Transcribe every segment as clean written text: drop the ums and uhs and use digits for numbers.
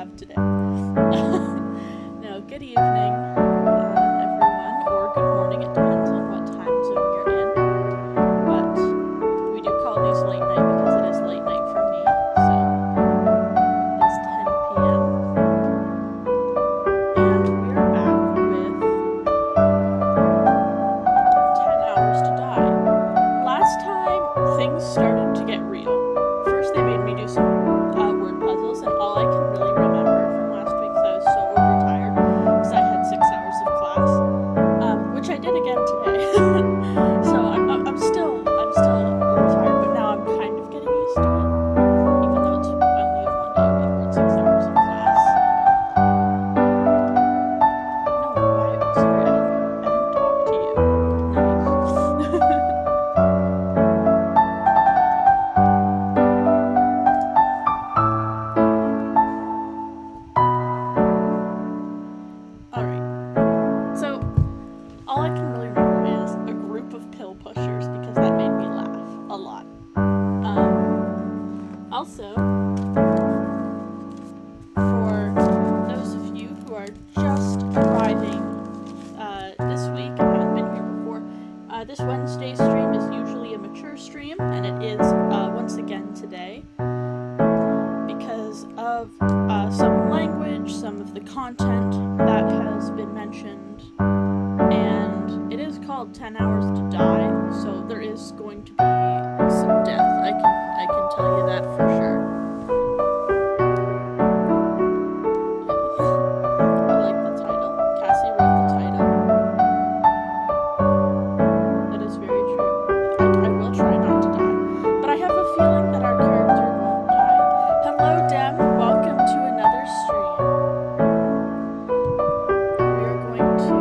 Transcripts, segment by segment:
have today. No, good evening, everyone, or good morning. It depends on what time zone you're in. But we do call these late night because it is late night for me. So it's 10 p.m. And we are back with 10 Hours to Die. Last time, things started to get real. First, they made me do some word puzzles, and all I can really remember from last week, because I was so overtired, because I had 6 hours of class, which I did again today. So I'm still overtired, but now I'm kind of getting used to it, even though it's only of 1 day a week with 6 hours of class. No, sorry, I didn't talk to you. Nice. Alright, so all I can really remember is a group of pill pushers because that made me laugh a lot. Also, for those of you who are just arriving this week and haven't been here before, this Wednesday stream is usually a mature stream, and it is once again today because of some language, some of the content that has been mentioned, and it is called 10 Hours to Die, so there is going to be some death. I can tell you that for sure. I like the title. Cassie wrote the title. That is very true. I will try not to die, but I have a feeling that our character won't die. Hello, Dem. Welcome to another stream. We are going to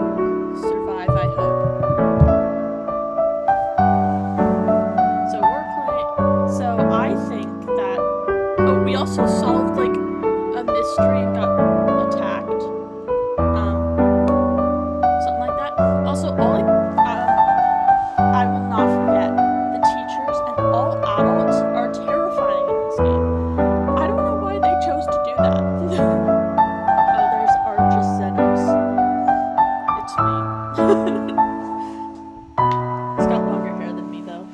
survive, I hope. So we're playing. So I think that. Oh, we also solved like a mystery and got attacked. Something like that. Also, I will not forget, the teachers and all adults are terrifying in this game. I don't know why they chose to do that. Oh, there's Argus Xenos. It's me. He's got longer hair than me, though.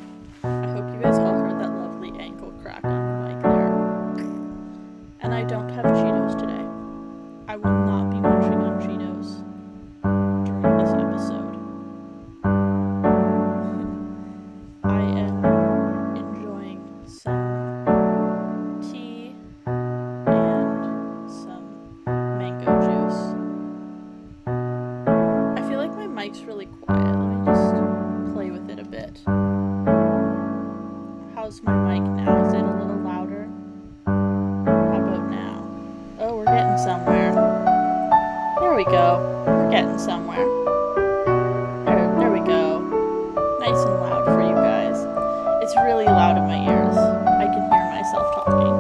I hope you guys all heard that lovely ankle crack on the mic there. And I don't have Cheetos today. I will not be munching on Cheetos during this episode. I am enjoying some tea and some mango juice. I feel like my mic's really quiet. Let me just play with it a bit. How's my mic now? Is it a little louder? How about now? Oh, we're getting somewhere. There we go. We're getting somewhere. There we go. Nice and loud for you guys. It's really loud in my ears. I can hear myself talking,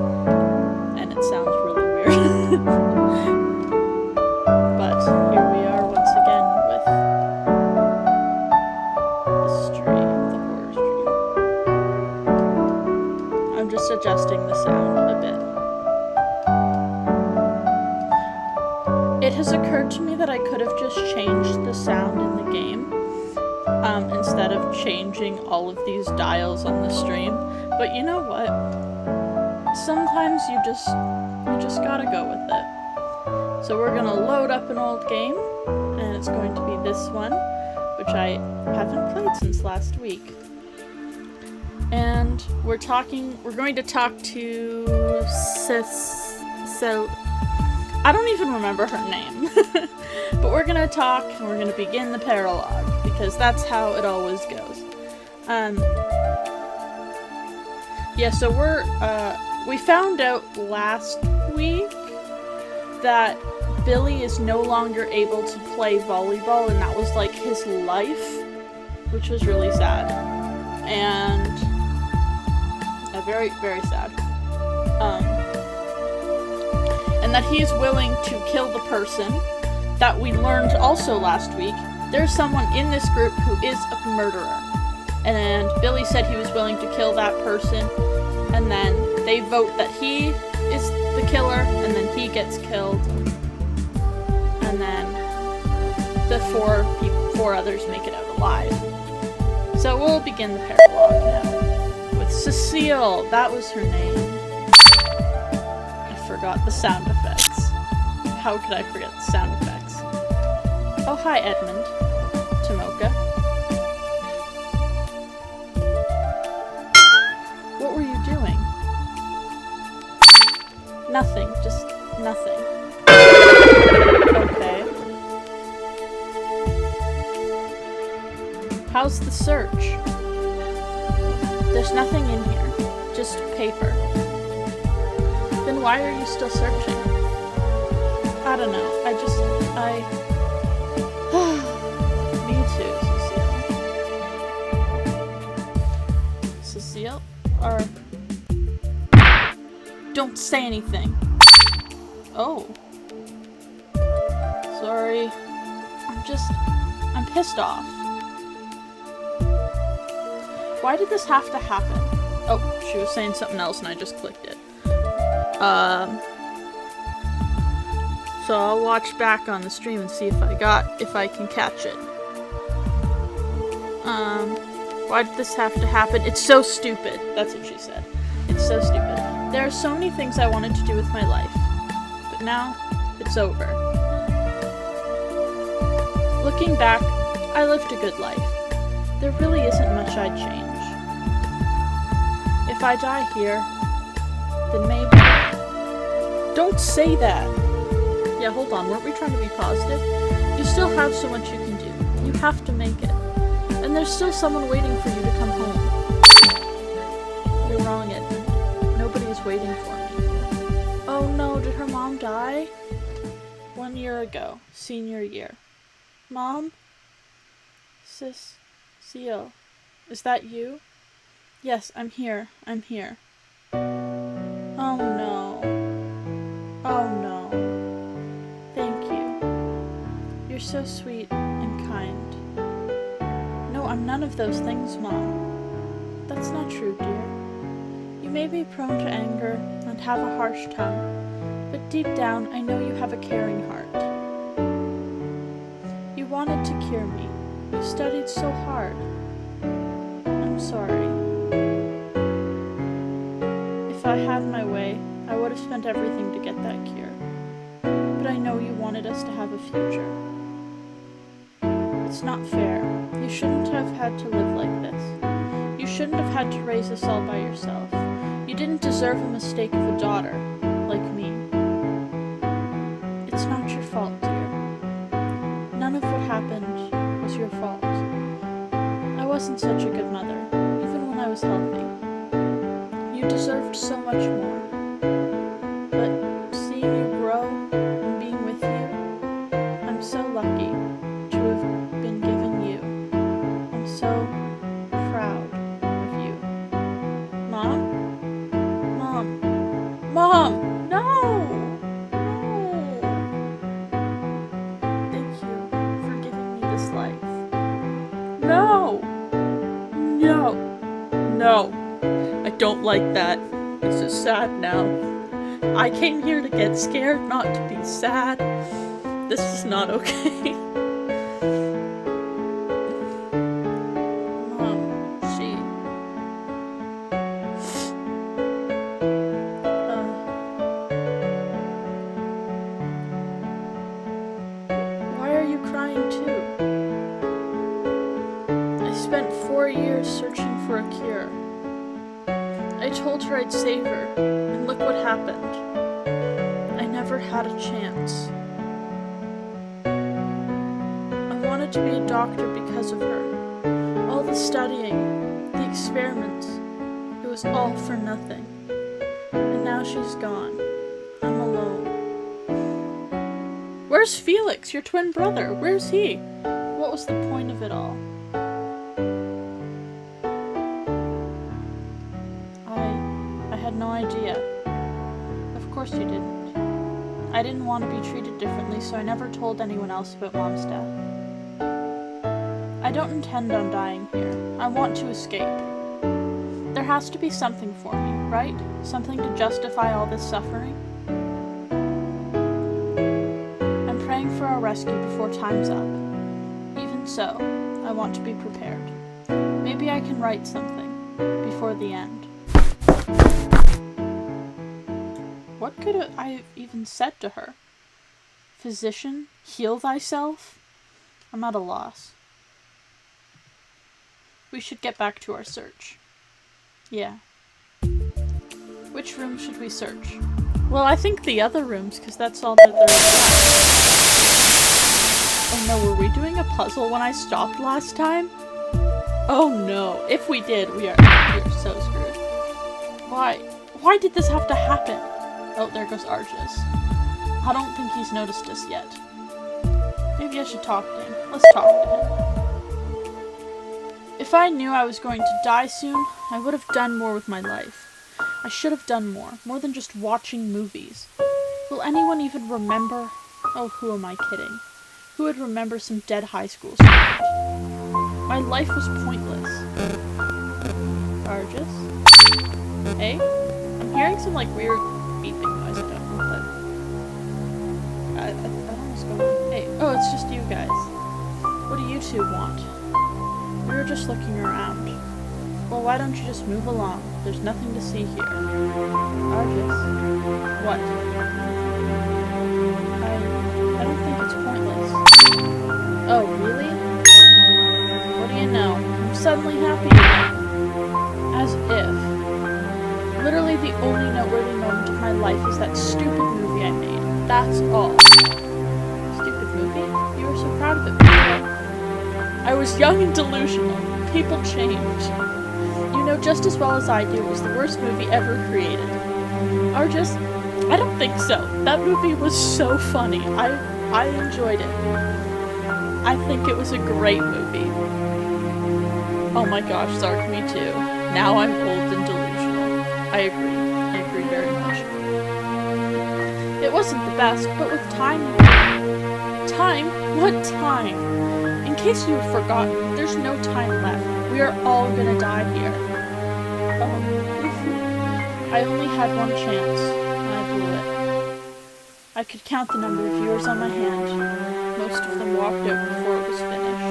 and it sounds really weird. But here we are once again with the stream, the horror stream. I'm just adjusting the sound a bit. It has occurred to me that I could have just changed the sound in the game instead of changing all of these dials on the stream. But you know what? Sometimes you just gotta go with it. So we're gonna load up an old game, and it's going to be this one, which I haven't played since last week. And we're going to talk to I don't even remember her name. But we're gonna talk, and we're gonna begin the paralogue, because that's how it always goes. Yeah, so we found out last week that Billy is no longer able to play volleyball, and that was like his life, which was really sad. And very, very sad. And that he's willing to kill the person that we learned also last week. There's someone in this group who is a murderer. And Billy said he was willing to kill that person, and then they vote that he is the the killer, and then he gets killed, and then the four others make it out alive. So we'll begin the paralogue now with Cecile. That was her name. I forgot the sound effects. How could I forget the sound effects? Oh, hi, Edmund. Tomoka. What were you doing? Nothing. Just nothing. Okay. How's the search? There's nothing in here. Just paper. Then why are you still searching? I don't know. Me too, Cecile. Cecile? Or... Don't say anything. Oh. Sorry. I'm pissed off. Why did this have to happen? Oh, she was saying something else and I just clicked it. So I'll watch back on the stream and see if I can catch it. Why did this have to happen? It's so stupid. That's what she said. It's so stupid. There are so many things I wanted to do with my life, but now it's over. Looking back, I lived a good life. There really isn't much I'd change. If I die here, then maybe... Don't say that! Yeah, hold on, weren't we trying to be positive? You still have so much you can do. You have to make it. And there's still someone waiting for you to come home. You're wrong, Edmund. Nobody is waiting for me. Oh no, did her mom die? 1 year ago, senior year. Mom? Cecile, is that you? Yes, I'm here. I'm here. Oh no. Oh no. Thank you. You're so sweet and kind. No, I'm none of those things, Mom. That's not true, dear. You may be prone to anger and have a harsh tongue, but deep down I know you have a caring heart. You wanted to cure me. You studied so hard. I'm sorry. If I had my way, I would have spent everything to get that cure. But I know you wanted us to have a future. It's not fair. You shouldn't have had to live like this. You shouldn't have had to raise us all by yourself. You didn't deserve a mistake of a daughter, like me. It's not your fault, dear. None of what happened was your fault. I wasn't such a good mother, even when I was healthy. You deserved so much more. But seeing you grow and being with you, I'm so lucky to have been given you. I'm so proud of you. Mom? Mom? Mom! No! No! Thank you for giving me this life. No! No! No! I don't like that. This is sad now. I came here to get scared, not to be sad. This is not okay. Mom, why are you crying too? I spent 4 years searching for a cure. I told her I'd save her, and look what happened. I never had a chance. I wanted to be a doctor because of her. All the studying, the experiments, it was all for nothing. And now she's gone. I'm alone. Where's Felix, your twin brother? Where's he? What was the point of it all? I had no idea. Of course you didn't. I didn't want to be treated differently, so I never told anyone else about Mom's death. I don't intend on dying here. I want to escape. There has to be something for me, right? Something to justify all this suffering? rescue before time's up. Even so, I want to be prepared. Maybe I can write something before the end. What could I have even said to her? Physician, heal thyself? I'm at a loss. We should get back to our search. Yeah. Which room should we search? Well, I think the other rooms, because that's all that there is left. Oh no, were we doing a puzzle when I stopped last time? Oh no, if we did, we're so screwed. Why? Why did this have to happen? Oh, there goes Argus. I don't think he's noticed us yet. Maybe I should talk to him. Let's talk to him. If I knew I was going to die soon, I would have done more with my life. I should have done more than just watching movies. Will anyone even remember? Oh, who am I kidding? Who would remember some dead high school student? My life was pointless. Argus? Hey? I'm hearing some, like, weird beeping noise. I don't know what that... I don't know what's going on. Hey, oh, it's just you guys. What do you two want? We were just looking around. Well, why don't you just move along? There's nothing to see here. Argus? What? I don't think it's pointless. Oh, really? What do you know? I'm suddenly happy again. As if. Literally the only noteworthy moment of my life is that stupid movie I made. That's all. Stupid movie? You were so proud of it before. I was young and delusional. People change. You know just as well as I do it was the worst movie ever created. Argus? I don't think so. That movie was so funny. I enjoyed it. I think it was a great movie. Oh my gosh, Zark, me too. Now I'm old and delusional. I agree very much. It wasn't the best, but with time... Time? What time? In case you have forgotten, there's no time left. We are all gonna die here. Oh. I only had one chance, and I blew it. I could count the number of viewers on my hand. Most of them walked out before it was finished.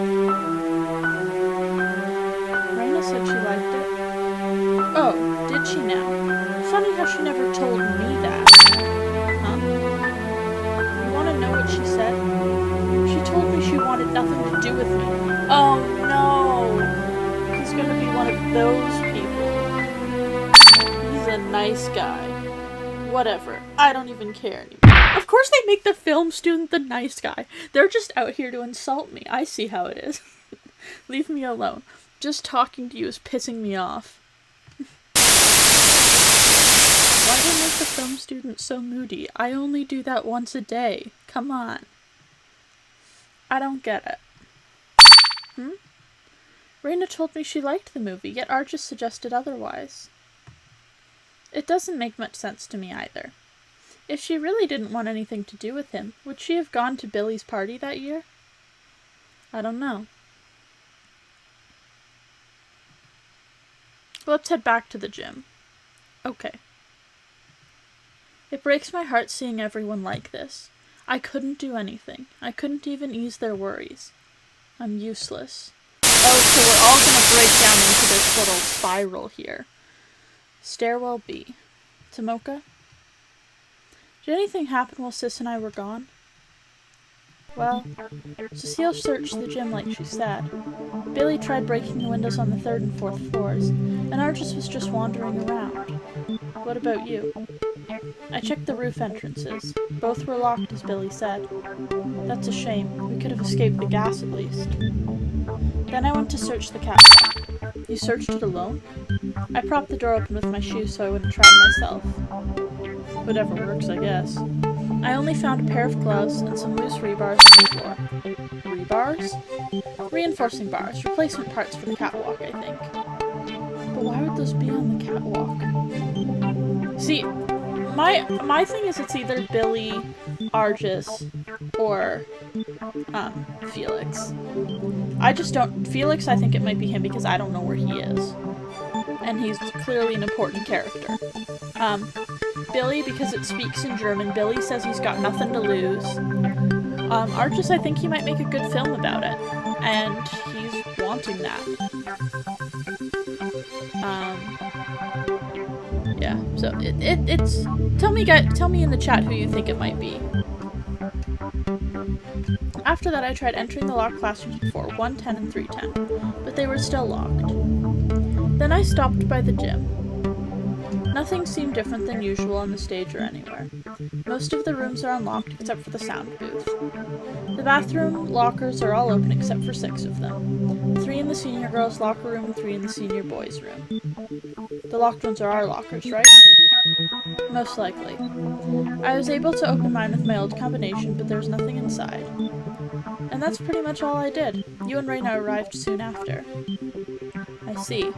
Raina said she liked it. Oh, did she now? Funny how she never told me that. Huh? You want to know what she said? She told me she wanted nothing to do with me. Oh no! He's gonna be one of those people. He's a nice guy. Whatever. I don't even care anymore. Of course they make the film student the nice guy. They're just out here to insult me. I see how it is. Leave me alone. Just talking to you is pissing me off. Why do they make the film student so moody? I only do that once a day. Come on. I don't get it. Raina told me she liked the movie, yet Argus suggested otherwise. It doesn't make much sense to me either. If she really didn't want anything to do with him, would she have gone to Billy's party that year? I don't know. Let's head back to the gym. Okay. It breaks my heart seeing everyone like this. I couldn't do anything. I couldn't even ease their worries. I'm useless. Oh, so we're all gonna break down into this little spiral here. Stairwell B. Tomoka? Did anything happen while Sis and I were gone? Well, Cecile searched the gym like she said. Billy tried breaking the windows on the 3rd and 4th floors, and Argus was just wandering around. What about you? I checked the roof entrances. Both were locked, as Billy said. That's a shame. We could have escaped the gas at least. Then I went to search the catwalk. You searched it alone? I propped the door open with my shoe so I wouldn't trap myself. Whatever works, I guess. I only found a pair of gloves and some loose rebars on the floor. Rebars? Reinforcing bars. Replacement parts for the catwalk, I think. But why would those be on the catwalk? See, my thing is it's either Billy, Argus, or Felix. I just don't... Felix, I think it might be him because I don't know where he is. And he's clearly an important character. Billy, because it speaks in German. Billy says he's got nothing to lose. Archus, I think he might make a good film about it, and he's wanting that. Yeah, so it's... Tell me in the chat who you think it might be. After that, I tried entering the locked classrooms before, 110 and 310, but they were still locked. Then I stopped by the gym. Nothing seemed different than usual on the stage or anywhere. Most of the rooms are unlocked except for the sound booth. The bathroom lockers are all open except for 6 of them. 3 in the senior girls' locker room and 3 in the senior boys' room. The locked ones are our lockers, right? Most likely. I was able to open mine with my old combination, but there was nothing inside. And that's pretty much all I did. You and Reina arrived soon after. I see.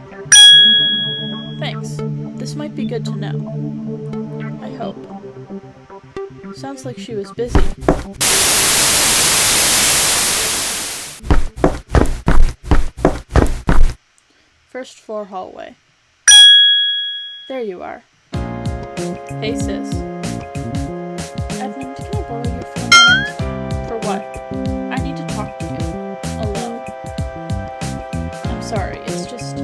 Thanks. This might be good to know. I hope. Sounds like she was busy. First floor hallway. There you are. Hey sis. Edmund, can I borrow you for a minute? For what? I need to talk to you. Alone. I'm sorry, it's just...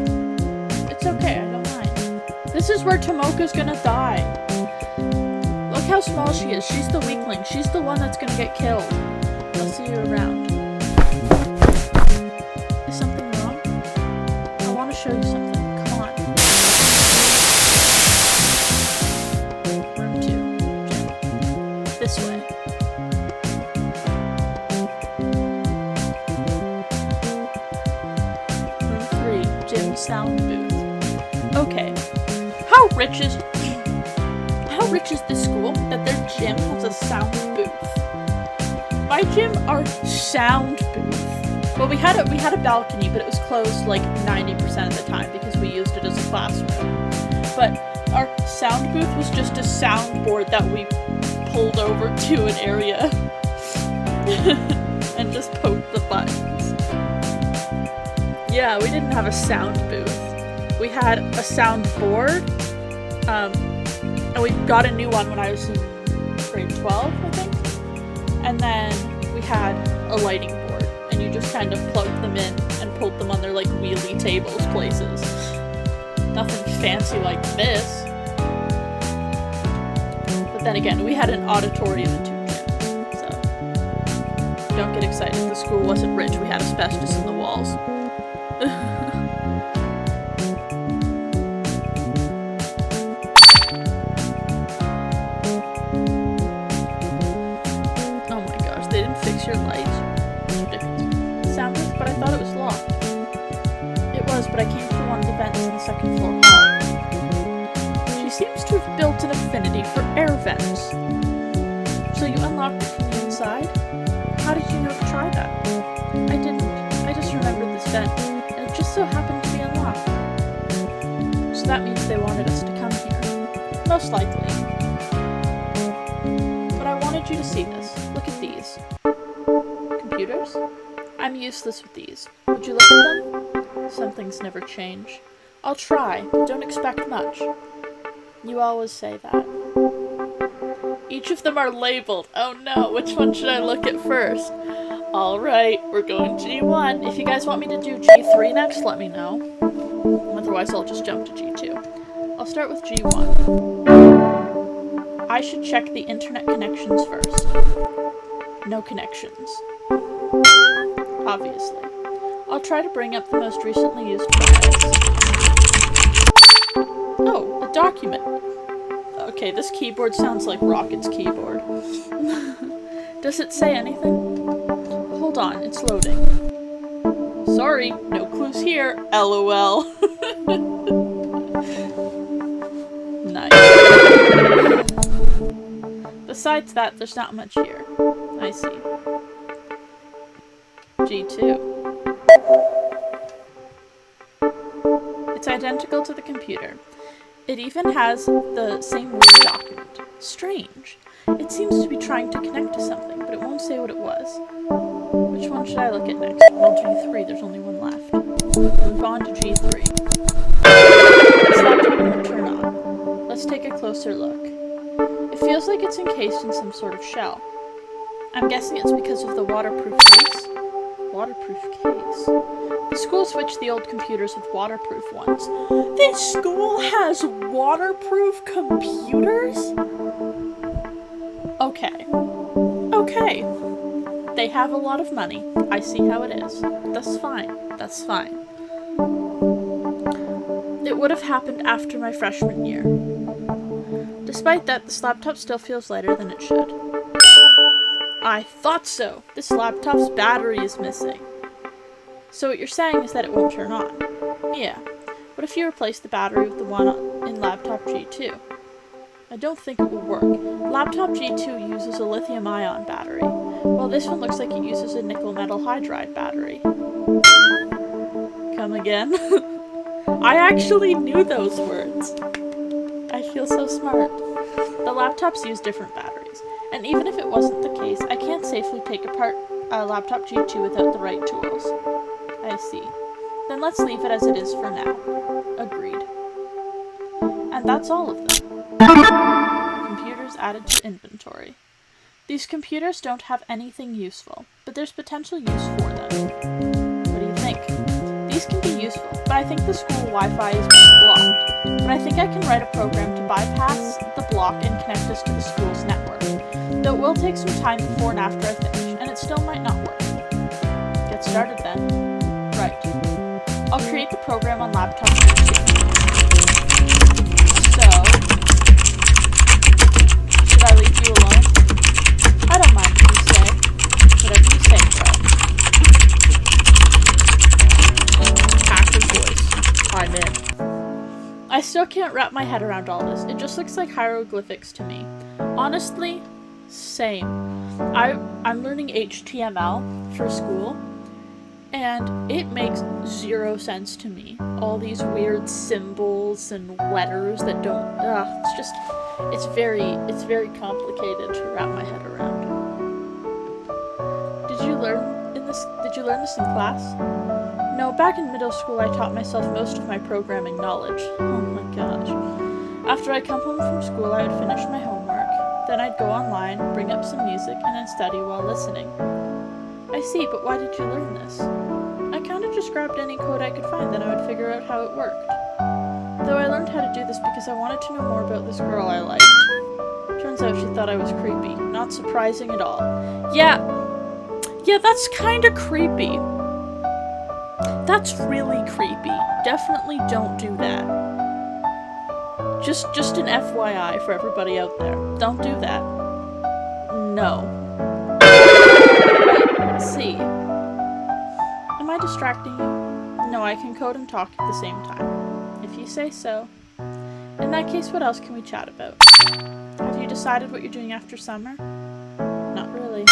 It's okay, I don't mind. This is where Tomoka's gonna die. Look how small she is. She's the weakling. She's the one that's gonna get killed. I'll see you around. Is something wrong? I want to show you something. Come on. Room 2. Gym. This way. Room 3. Gym sound booth. Okay. How rich is this school that their gym has a sound booth? My gym, our sound booth. Well, we had a balcony, but it was closed like 90% of the time because we used it as a classroom. But our sound booth was just a soundboard that we pulled over to an area and just poked the buttons. Yeah, we didn't have a sound booth. We had a soundboard. And we got a new one when I was in grade 12, I think. And then we had a lighting board, and you just kind of plugged them in and pulled them on their like wheelie tables places. Nothing fancy like this. But then again, we had an auditorium and 2 gyms, so don't get excited. The school wasn't rich. We had asbestos in the walls. Your light. Ridiculous. Sound booth, but I thought it was locked. It was, but I came through one of the vents in the 2nd floor hall. She seems to have built an affinity for air vents. So you unlocked it from the inside? How did you know to try that? I didn't. I just remembered this vent, and it just so happened to be unlocked. So that means they wanted us to come here. Most likely. But I wanted you to see this. Look at these. Computers? I'm useless with these. Would you look at them? Some things never change. I'll try, but don't expect much. You always say that. Each of them are labeled. Oh no, which one should I look at first? Alright, we're going G1. If you guys want me to do G3 next, let me know. Otherwise, I'll just jump to G2. I'll start with G1. I should check the internet connections first. No connections. Obviously. I'll try to bring up the most recently used files. Oh, a document. Okay, this keyboard sounds like Rocket's keyboard. Does it say anything? Hold on, it's loading. Sorry, no clues here. LOL. Nice. Besides that, there's not much here. I see. G2. It's identical to the computer. It even has the same Word document. Strange. It seems to be trying to connect to something, but it won't say what it was. Which one should I look at next? Well, G3, there's only one left. Move on to G3. This laptop won't turn on. Let's take a closer look. It feels like it's encased in some sort of shell. I'm guessing it's because of the waterproof case. Waterproof case? The school switched the old computers with waterproof ones. This school has waterproof computers? Okay. Okay. They have a lot of money. I see how it is. That's fine. That's fine. It would have happened after my freshman year. Despite that, this laptop still feels lighter than it should. I thought so! This laptop's battery is missing. So what you're saying is that it won't turn on. Yeah. What if you replace the battery with the one in laptop G2? I don't think it will work. Laptop G2 uses a lithium-ion battery, while this one looks like it uses a nickel metal hydride battery. Come again? I actually knew those words. I feel so smart. The laptops use different batteries, and even if it wasn't the case, I can't safely take apart a laptop G2 without the right tools. I see. Then let's leave it as it is for now. Agreed. And that's all of them. Computers added to inventory. These computers don't have anything useful, but there's potential use for them. What do you think? These can be useful, but I think the school Wi-Fi is being blocked. But I think I can write a program to bypass the block and connect us to the school's network. Though it will take some time before and after I finish, and it still might not work. Get started then. Right. I'll create the program on laptop G2. So, should I leave you alone? I don't mind what you say. Whatever you say, bro. Active voice. I'm in. I still can't wrap my head around all this. It just looks like hieroglyphics to me. Honestly, same. I'm learning HTML for school, and it makes zero sense to me. All these weird symbols and letters that don't. It's very complicated to wrap my head around. Did you learn this in class? No, back in middle school I taught myself most of my programming knowledge. Oh my gosh. After I come home from school, I would finish my homework. Then I'd go online, bring up some music, and then study while listening. I see, but why did you learn this? I kinda just grabbed any code I could find, then I would figure out how it worked. Though I learned how to do this because I wanted to know more about this girl I liked. Turns out she thought I was creepy. Not surprising at all. Yeah, that's kinda creepy. That's really creepy. Definitely don't do that. Just an FYI for everybody out there. Don't do that. No. Let's see. Am I distracting you? No, I can code and talk at the same time. If you say so. In that case, what else can we chat about? Have you decided what you're doing after summer? Not really.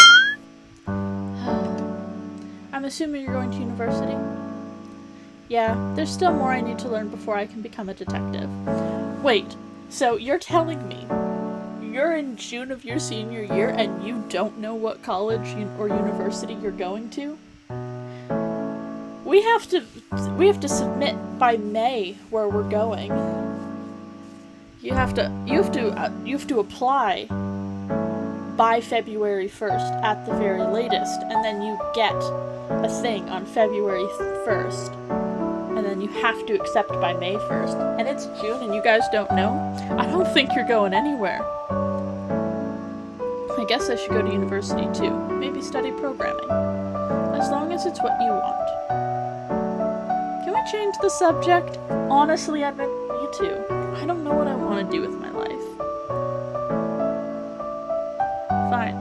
I'm assuming you're going to university? Yeah, there's still more I need to learn before I can become a detective. Wait, so you're telling me you're in June of your senior year and you don't know what college or university you're going to? We have to submit by May where we're going. You have to apply by February 1st at the very latest, and then you get a thing on February 1st. And then you have to accept by May 1st. And it's June and you guys don't know? I don't think you're going anywhere. I guess I should go to university too. Maybe study programming. As long as it's what you want. Can we change the subject? Honestly, Edmund, me too. I don't know what I want to do with my life. Fine.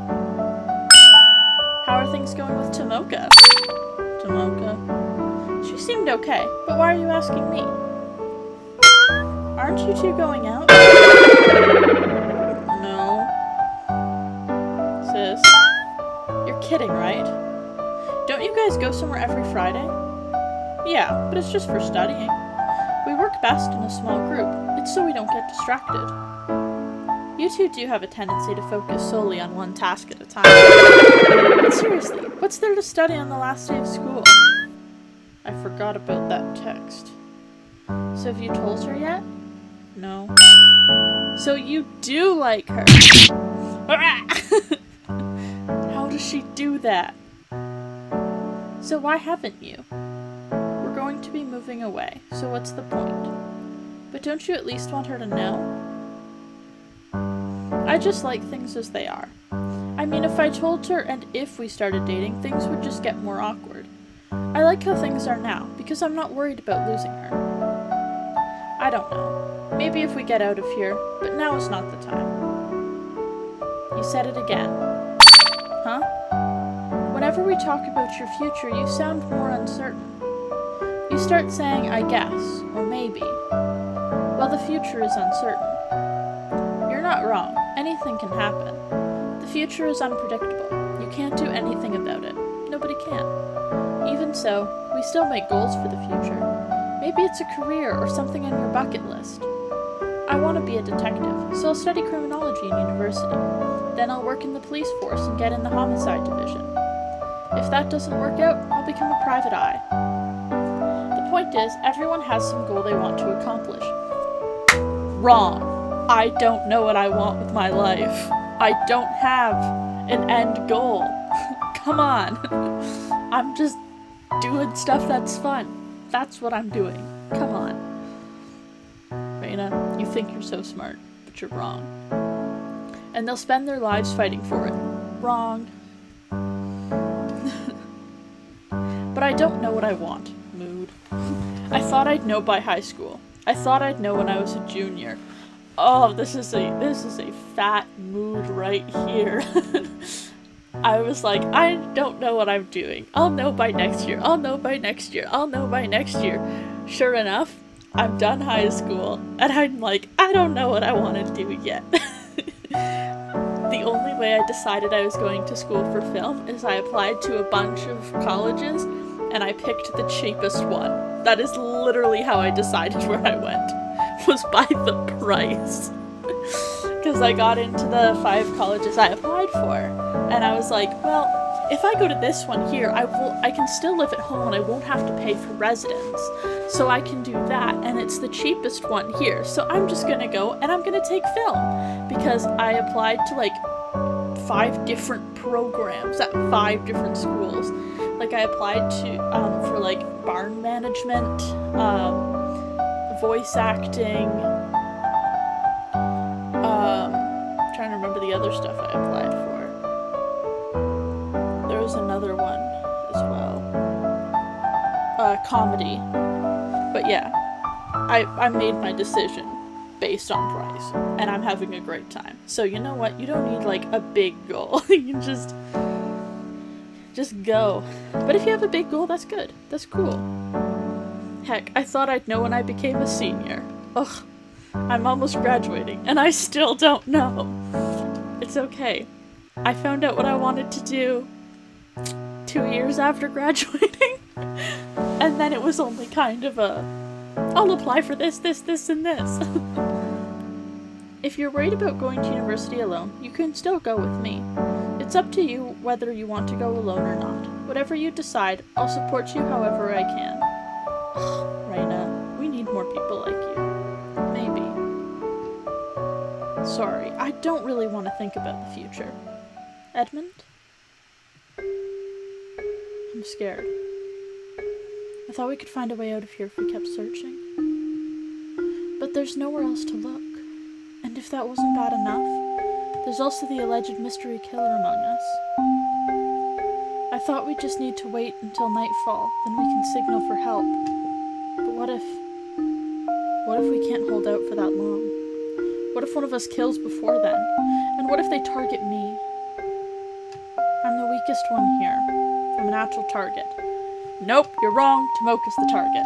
How are things going with Tomoka? Tomoka? She seemed okay, but why are you asking me? Aren't you two going out? No. Sis. You're kidding, right? Don't you guys go somewhere every Friday? Yeah, but it's just for studying. We work best in a small group. It's so we don't get distracted. You two do have a tendency to focus solely on one task at a time. But seriously, what's there to study on the last day of school? I forgot about that text. So have you told her yet? No. So you do like her. How do that. So why haven't you? We're going to be moving away, so what's the point? But don't you at least want her to know? I just like things as they are. I mean, if I told her and if we started dating, things would just get more awkward. I like how things are now, because I'm not worried about losing her. I don't know. Maybe if we get out of here, but now is not the time. You said it again. Huh? Whenever we talk about your future, you sound more uncertain. You start saying, I guess, or maybe. Well, the future is uncertain. You're not wrong. Anything can happen. The future is unpredictable. You can't do anything about it. Nobody can. Even so, we still make goals for the future. Maybe it's a career or something on your bucket list. I want to be a detective, so I'll study criminology in university. Then I'll work in the police force and get in the homicide division. If that doesn't work out, I'll become a private eye. The point is, everyone has some goal they want to accomplish. Wrong. I don't know what I want with my life. I don't have an end goal. Come on. I'm just doing stuff that's fun. That's what I'm doing. Come on. Raina, you think you're so smart, but you're wrong. And they'll spend their lives fighting for it. Wrong. But I don't know what I want. Mood. I thought I'd know by high school. I thought I'd know when I was a junior. Oh, this is a fat mood right here. I was like, I don't know what I'm doing. I'll know by next year. I'll know by next year. I'll know by next year. Sure enough, I'm done high school, and I'm like, I don't know what I want to do yet. The only way I decided I was going to school for film is I applied to a bunch of colleges, and I picked the cheapest one. That is literally how I decided where I went, was by the price. Because I got into the 5 colleges I applied for, and I was like, well, if I go to this one here, I can still live at home and I won't have to pay for residence. So I can do that, and it's the cheapest one here. So I'm just gonna go and I'm gonna take film, because I applied to like 5 different programs at 5 different schools. Like I applied to for like barn management, voice acting, trying to remember the other stuff I applied for. There was another one as well. Comedy. But yeah, I made my decision based on price, and I'm having a great time. So you know what? You don't need like a big goal. You can just go. But if you have a big goal, that's good. That's cool. Heck, I thought I'd know when I became a senior. Ugh, I'm almost graduating, and I still don't know. It's okay. I found out what I wanted to do 2 years after graduating, and then it was only kind of I'll apply for this, and this. If you're worried about going to university alone, you can still go with me. It's up to you whether you want to go alone or not. Whatever you decide, I'll support you however I can. Raina, we need more people like you. Maybe. Sorry, I don't really want to think about the future. Edmund? I'm scared. I thought we could find a way out of here if we kept searching. But there's nowhere else to look. And if that wasn't bad enough, there's also the alleged mystery killer among us. I thought we just need to wait until nightfall, then we can signal for help. But what if we can't hold out for that long? What if one of us kills before then? And what if they target me? I'm the weakest one here. I'm a natural target. Nope, you're wrong. Tomoka's the target.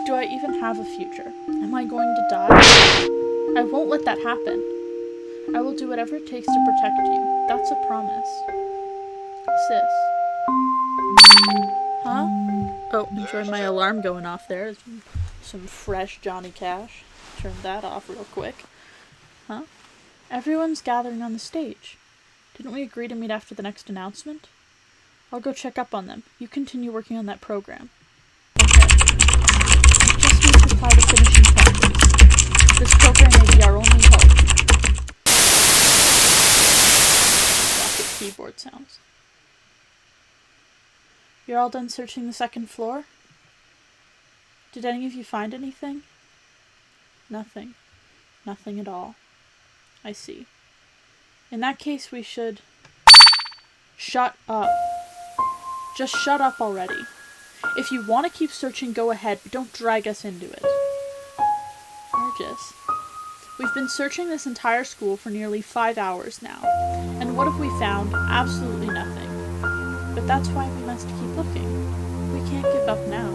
Do I even have a future? Am I going to die? I won't let that happen. I will do whatever it takes to protect you. That's a promise. Sis. Huh? Oh, enjoyed my alarm going off there. Some fresh Johnny Cash. Turned that off real quick. Huh? Everyone's gathering on the stage. Didn't we agree to meet after the next announcement? I'll go check up on them. You continue working on that program. Okay. Just need to apply the finishing touches. This program may be our only hope. Rocket keyboard sounds. You're all done searching the second floor? Did any of you find anything? Nothing. Nothing at all. I see. In that case, we should... Shut up. Just shut up already. If you want to keep searching, go ahead, but don't drag us into it. Argus, we've been searching this entire school for nearly 5 hours now, and what have we found? Absolutely nothing. But that's why we must keep looking. We can't give up now.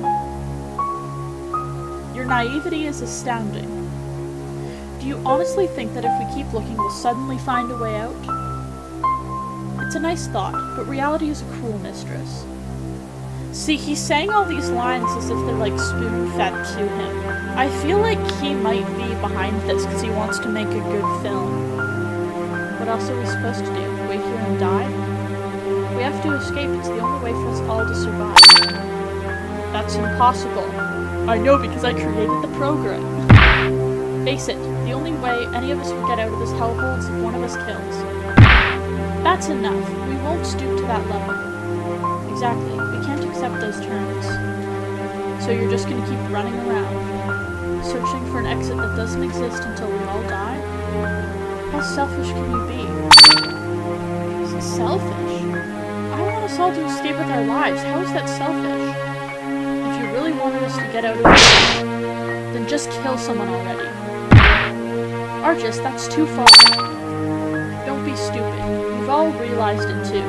Your naivety is astounding. Do you honestly think that if we keep looking, we'll suddenly find a way out? It's a nice thought, but reality is a cruel mistress. See, he's saying all these lines as if they're like spoon-fed to him. I feel like he might be behind this because he wants to make a good film. What else are we supposed to do? Wait here and die? We have to escape. It's the only way for us all to survive. That's impossible. I know because I created the program. Face it, the only way any of us will get out of this hellhole is if one of us kills. That's enough. We won't stoop to that level. Exactly. We can't accept those terms. So you're just gonna keep running around, searching for an exit that doesn't exist until we all die? How selfish can you be? Selfish? I want us all to escape with our lives. How is that selfish? If you really wanted us to get out of here, then just kill someone already. Argus, that's too far. Don't be stupid. We've all realized it too.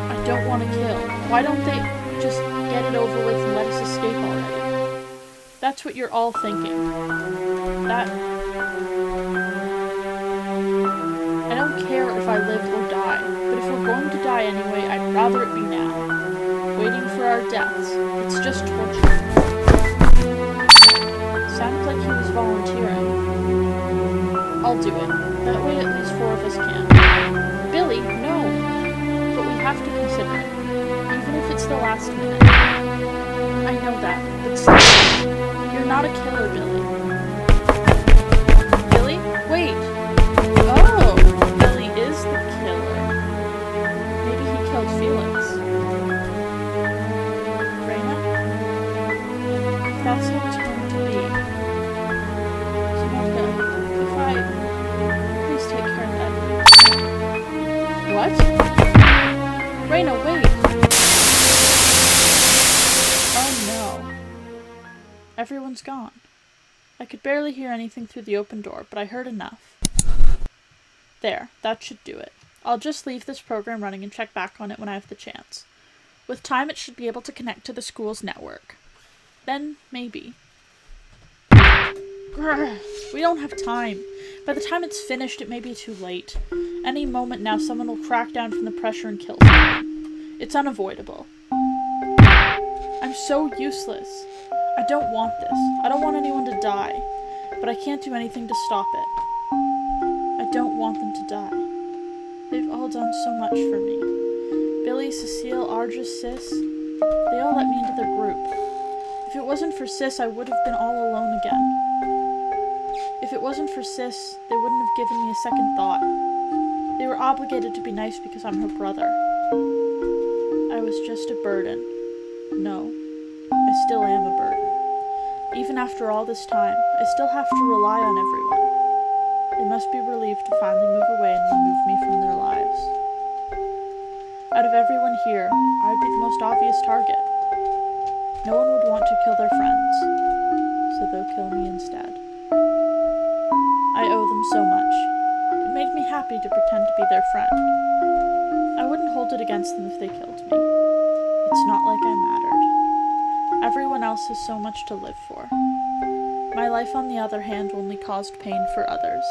I don't want to kill. Why don't they just get it over with and let us escape already? That's what you're all thinking. I don't care if I live or die, but if we're going to die anyway, I'd rather it be now. Waiting for our deaths. It's just torture. Sounds like he was volunteering. I'll do it. That way at least 4 of us can. Billy, no! But we have to consider it. Even if it's the last minute. I know that, but still. You're not a killer, Billy. Billy? Wait! Oh! Billy is the killer. Maybe he killed Felix. Reyna? That's how it's going to be. Samantha, if I... Please take care of Edmund. What? Reyna, wait! Oh no. Everyone's gone. I could barely hear anything through the open door, but I heard enough. There, that should do it. I'll just leave this program running and check back on it when I have the chance. With time, it should be able to connect to the school's network. Then, maybe. Grr, we don't have time. By the time it's finished, it may be too late. Any moment now, someone will crack down from the pressure and kill someone. It's unavoidable. I'm so useless. I don't want this. I don't want anyone to die. But I can't do anything to stop it. I don't want them to die. They've all done so much for me. Billy, Cecile, Argus, Sis. They all let me into their group. If it wasn't for Sis, I would have been all alone again. If it wasn't for Sis, they wouldn't have given me a second thought. They were obligated to be nice because I'm her brother. I was just a burden. No, I still am a burden. Even after all this time, I still have to rely on everyone. They must be relieved to finally move away and remove me from their lives. Out of everyone here, I would be the most obvious target. No one would want to kill their friends, so they'll kill me instead. I owe them so much. It made me happy to pretend to be their friend. I wouldn't hold it against them if they killed me. It's not like I mattered. Everyone else has so much to live for. My life, on the other hand, only caused pain for others.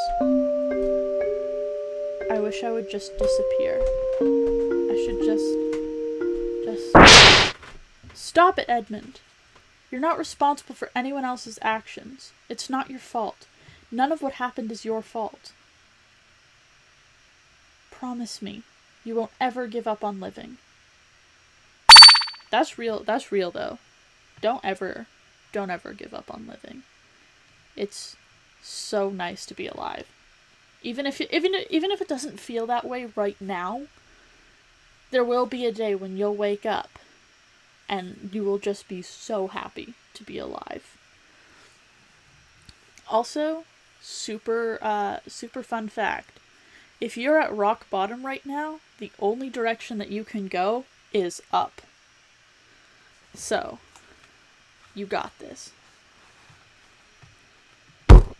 I wish I would just disappear. I should just... Stop it, Edmund! You're not responsible for anyone else's actions. It's not your fault. None of what happened is your fault. Promise me, you won't ever give up on living. That's real though. Don't ever give up on living. It's so nice to be alive. Even if it doesn't feel that way right now, There will be a day when you'll wake up and you will just be so happy to be alive. Also, super fun fact. If you're at rock bottom right now, the only direction that you can go is up. So, you got this.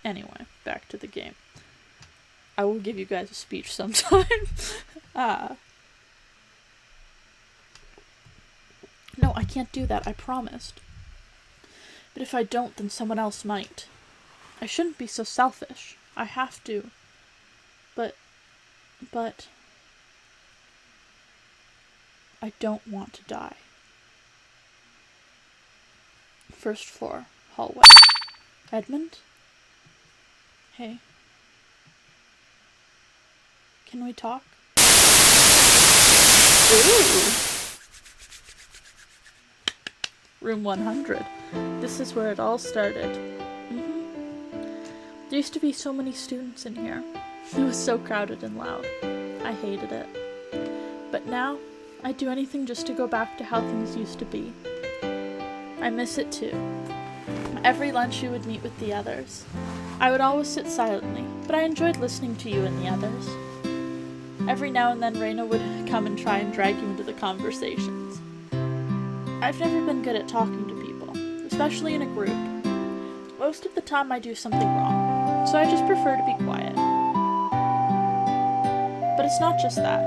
Anyway, back to the game. I will give you guys a speech sometime. No, I can't do that, I promised. But if I don't, then someone else might. I shouldn't be so selfish. I have to. But... I don't want to die. First floor, hallway. Edmund? Hey. Can we talk? Ooh! Room 100. This is where it all started. There used to be so many students in here. It was so crowded and loud. I hated it. But now, I'd do anything just to go back to how things used to be. I miss it too. Every lunch you would meet with the others. I would always sit silently, but I enjoyed listening to you and the others. Every now and then Reina would come and try and drag you into the conversations. I've never been good at talking to people, especially in a group. Most of the time I do something wrong, so I just prefer to be quiet. But it's not just that.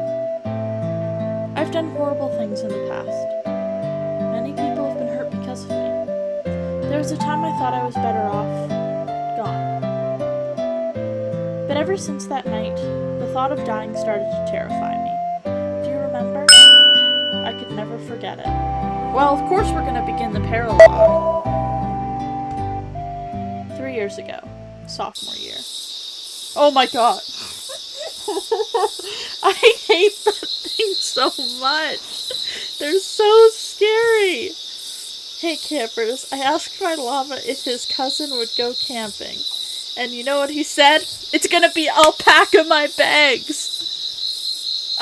I've done horrible things in the past. Many people have been hurt because of me. There was a time I thought I was better off gone. But ever since that night, the thought of dying started to terrify me. Do you remember? I could never forget it. Well, of course we're gonna begin the paralogue. 3 years ago. Sophomore year. Oh my god. I hate that thing so much. They're so scary. Hey campers, I asked my llama if his cousin would go camping. And you know what he said? It's gonna be alpaca my bags.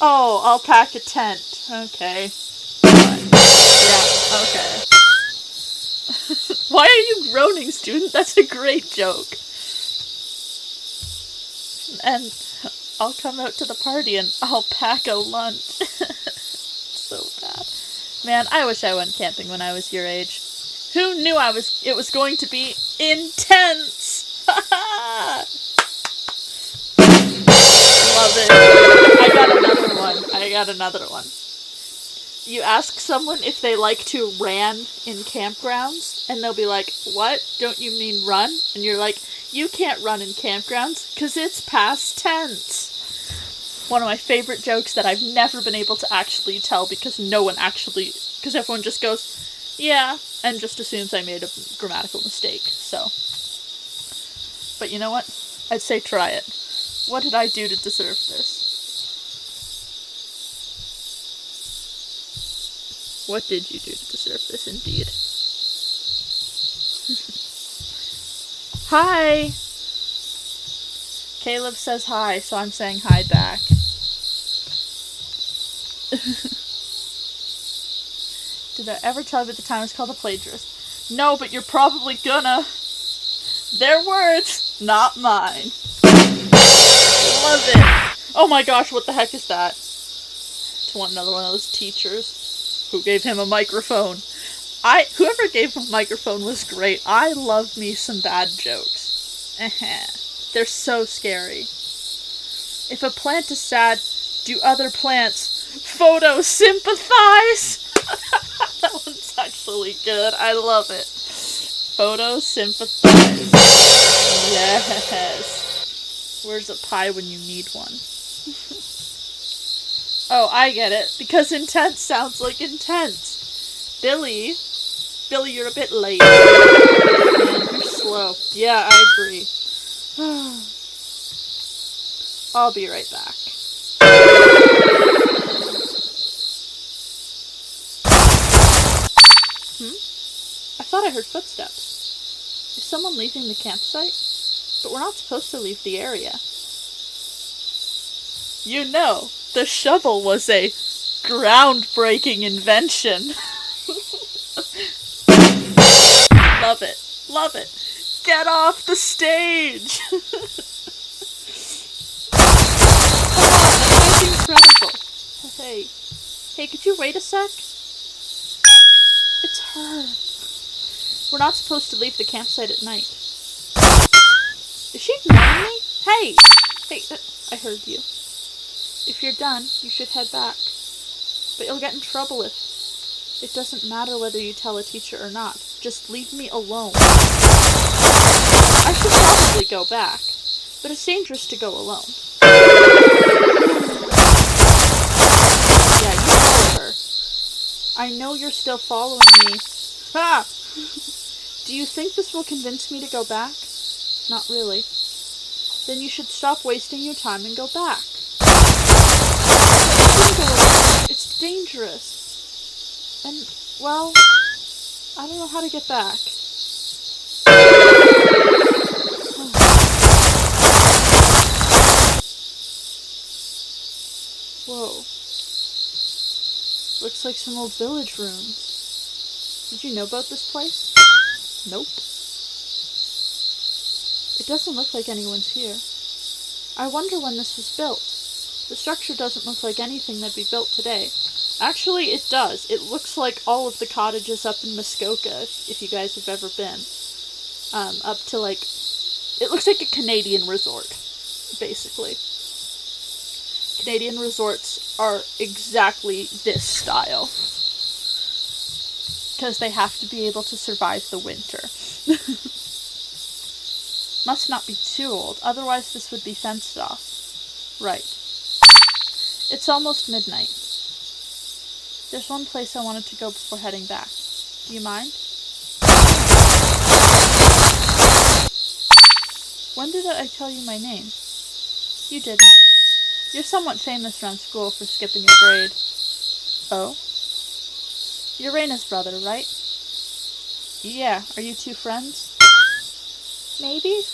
I'll pack a tent. Okay. Yeah, okay. Why are you groaning, student? That's a great joke. And I'll come out to the party and I'll pack a lunch. So bad. Man, I wish I went camping when I was your age. Who knew it was going to be intense? Love it. I got another one. You ask someone if they like to ran in campgrounds, and they'll be like, what? Don't you mean run? And you're like, you can't run in campgrounds, because it's past tense. One of my favorite jokes that I've never been able to actually tell because everyone just goes, yeah, and just assumes I made a grammatical mistake, so. But you know what? I'd say try it. What did I do to deserve this? What did you do to deserve this, indeed? Hi! Caleb says hi, so I'm saying hi back. Did I ever tell you at the time I was called a plagiarist? No, but you're probably gonna. Their words, not mine. Love it. Oh my gosh, what the heck is that? It's another one of those teachers. Who gave him a microphone? Whoever gave him a microphone was great. I love me some bad jokes. They're so scary. If a plant is sad, do other plants photosynthesize? That one's actually good. I love it. Photosynthesize. Yes. Where's a pie when you need one? Oh, I get it. Because intense sounds like intense. Billy, you're a bit late. You're slow. Yeah, I agree. I'll be right back. I thought I heard footsteps. Is someone leaving the campsite? But we're not supposed to leave the area. You know, the shovel was a Groundbreaking invention. Love it. Love it. Get off the stage. That's incredible. Hey. Hey, could you wait a sec? It's her. We're not supposed to leave the campsite at night. Is she ignoring me? Hey! Hey, I heard you. If you're done, you should head back. But you'll get in trouble if... It doesn't matter whether you tell a teacher or not. Just leave me alone. I should probably go back, but it's dangerous to go alone. Yeah, you follow her. I know you're still following me. Ha! Do you think this will convince me to go back? Not really. Then you should stop wasting your time and go back. It's dangerous. And, well, I don't know how to get back. Whoa. Looks like some old village ruins. Did you know about this place? Nope. It doesn't look like anyone's here. I wonder when this was built. The structure doesn't look like anything that'd be built today. Actually, it does. It looks like all of the cottages up in Muskoka, if you guys have ever been. Up to, like... It looks like a Canadian resort, basically. Canadian resorts are exactly this style. Because they have to be able to survive the winter. Must not be too old, otherwise this would be fenced off. Right. It's almost midnight. There's one place I wanted to go before heading back. Do you mind? When did I tell you my name? You didn't. You're somewhat famous around school for skipping a grade. Oh? You're Raina's brother, right? Yeah, are you two friends? Maybe?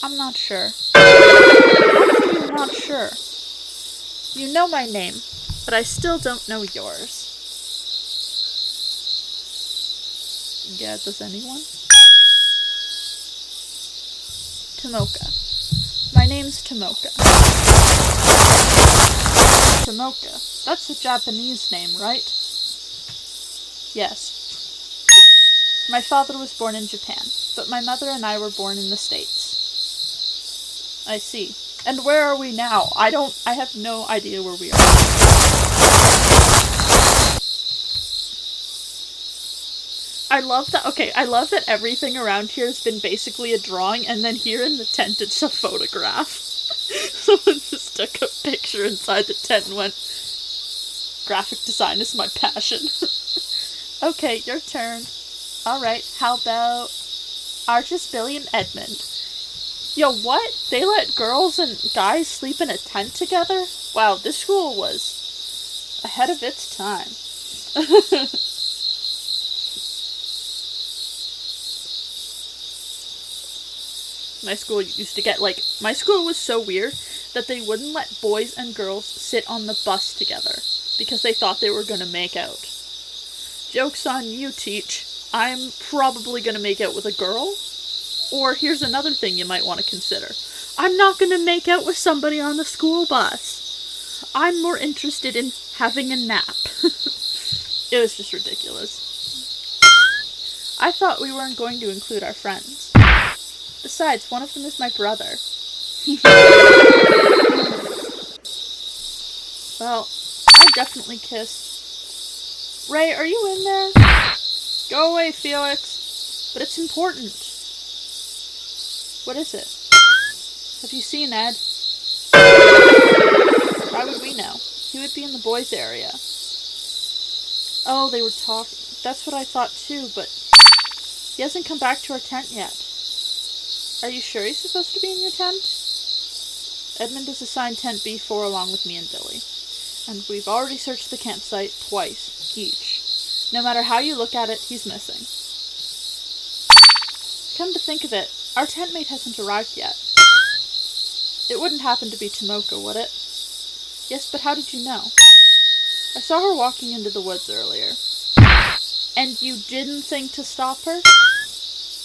I'm not sure. How are you not sure? You know my name, but I still don't know yours. Yeah, does anyone? Tomoka. My name's Tomoka. Tomoka. That's a Japanese name, right? Yes. My father was born in Japan, but my mother and I were born in the States. I see. And where are we now? I have no idea where we are. I love that everything around here has been basically a drawing, and then here in the tent it's a photograph. Someone just took a picture inside the tent and went, graphic design is my passion. Okay, your turn. Alright, how about Archie, Billy, and Edmund? Yo, what? They let girls and guys sleep in a tent together? Wow, this school was ahead of its time. My school used to get, my school was so weird that they wouldn't let boys and girls sit on the bus together because they thought they were gonna make out. Joke's on you, Teach. I'm probably gonna make out with a girl. Or here's another thing you might want to consider. I'm not gonna make out with somebody on the school bus. I'm more interested in having a nap. It was just ridiculous. I thought we weren't going to include our friends. Besides, one of them is my brother. Well, I definitely kiss. Ray, are you in there? Go away, Felix. But it's important. What is it? Have you seen Ed? Why would we know? He would be in the boys' area. Oh, they were talking. That's what I thought too, but he hasn't come back to our tent yet. Are you sure he's supposed to be in your tent? Edmund is assigned tent B4 along with me and Billy. And we've already searched the campsite twice, each. No matter how you look at it, he's missing. Come to think of it, our tent mate hasn't arrived yet. It wouldn't happen to be Tomoka, would it? Yes, but how did you know? I saw her walking into the woods earlier. And you didn't think to stop her?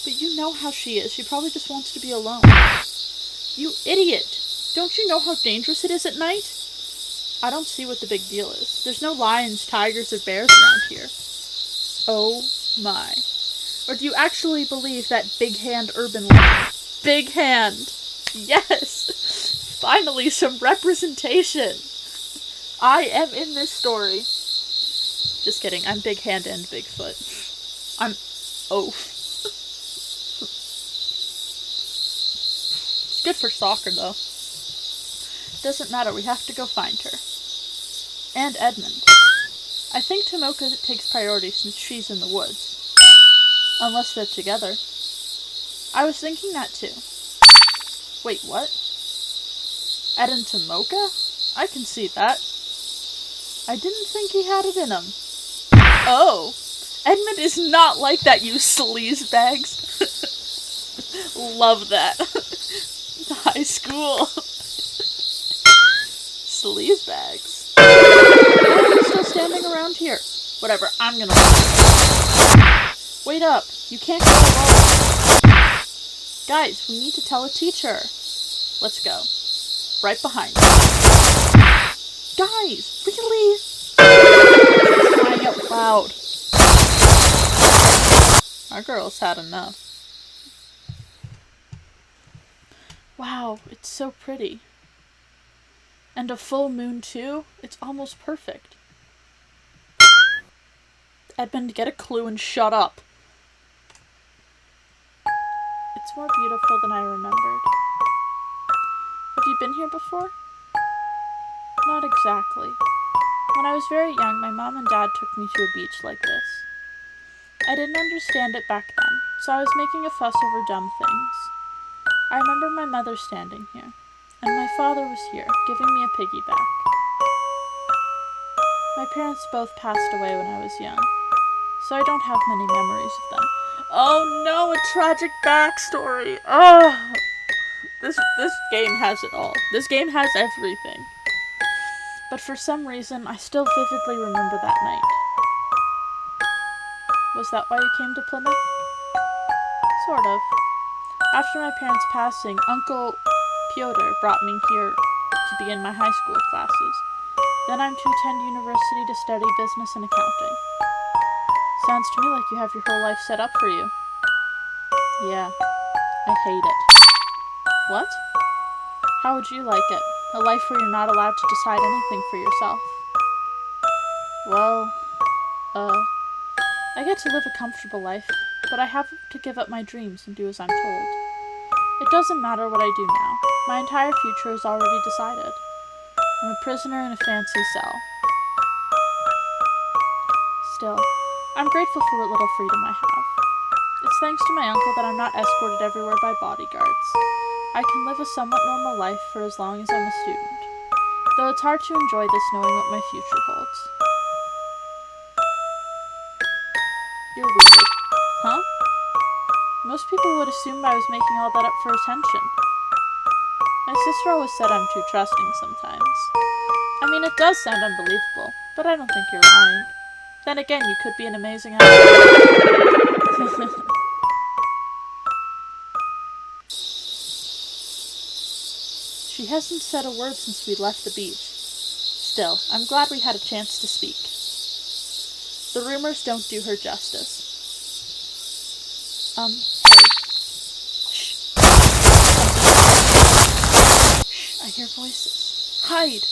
But you know how she is. She probably just wants to be alone. You idiot! Don't you know how dangerous it is at night? I don't see what the big deal is. There's no lions, tigers, or bears around here. Oh my. Or do you actually believe that big hand urban legend? Big hand! Yes! Finally, some representation! I am in this story. Just kidding, I'm Big Hand and Bigfoot. I'm oaf. It's good for soccer, though. Doesn't matter, we have to go find her. And Edmund. I think Tomoka takes priority since she's in the woods. Unless they're together. I was thinking that too. Wait, what? Ed and Tomoka? I can see that. I didn't think he had it in him. Oh! Edmund is not like that, you sleazebags. Love that. High school. Sleazebags. Why are you still standing around here? Whatever, I'm gonna walk. Wait up. You can't go alone. Guys, we need to tell a teacher. Let's go. Right behind you. Guys, really? Crying out loud. Our girl's had enough. Wow, it's so pretty. And a full moon too? It's almost perfect. Edmund, get a clue and shut up. It's more beautiful than I remembered. Have you been here before? Not exactly. When I was very young, my mom and dad took me to a beach like this. I didn't understand it back then, so I was making a fuss over dumb things. I remember my mother standing here, and my father was here, giving me a piggyback. My parents both passed away when I was young, so I don't have many memories of them. Oh no, a tragic backstory! Oh! This game has it all. This game has everything. But for some reason, I still vividly remember that night. Was that why you came to Plymouth? Sort of. After my parents' passing, Uncle Pyotr brought me here to be in my high school classes. Then I'm to attend university to study business and accounting. Sounds to me like you have your whole life set up for you. Yeah, I hate it. What? How would you like it? A life where you're not allowed to decide anything for yourself. Well, I get to live a comfortable life, but I have to give up my dreams and do as I'm told. It doesn't matter what I do now. My entire future is already decided. I'm a prisoner in a fancy cell. Still, I'm grateful for what little freedom I have. It's thanks to my uncle that I'm not escorted everywhere by bodyguards. I can live a somewhat normal life for as long as I'm a student, though it's hard to enjoy this knowing what my future holds. You're weird. Huh? Most people would assume I was making all that up for attention. My sister always said I'm too trusting sometimes. I mean, it does sound unbelievable, but I don't think you're lying. Then again, you could be an amazing actor. She hasn't said a word since we left the beach. Still, I'm glad we had a chance to speak. The rumors don't do her justice. Hey. Shh. Shh, I hear voices. Hide!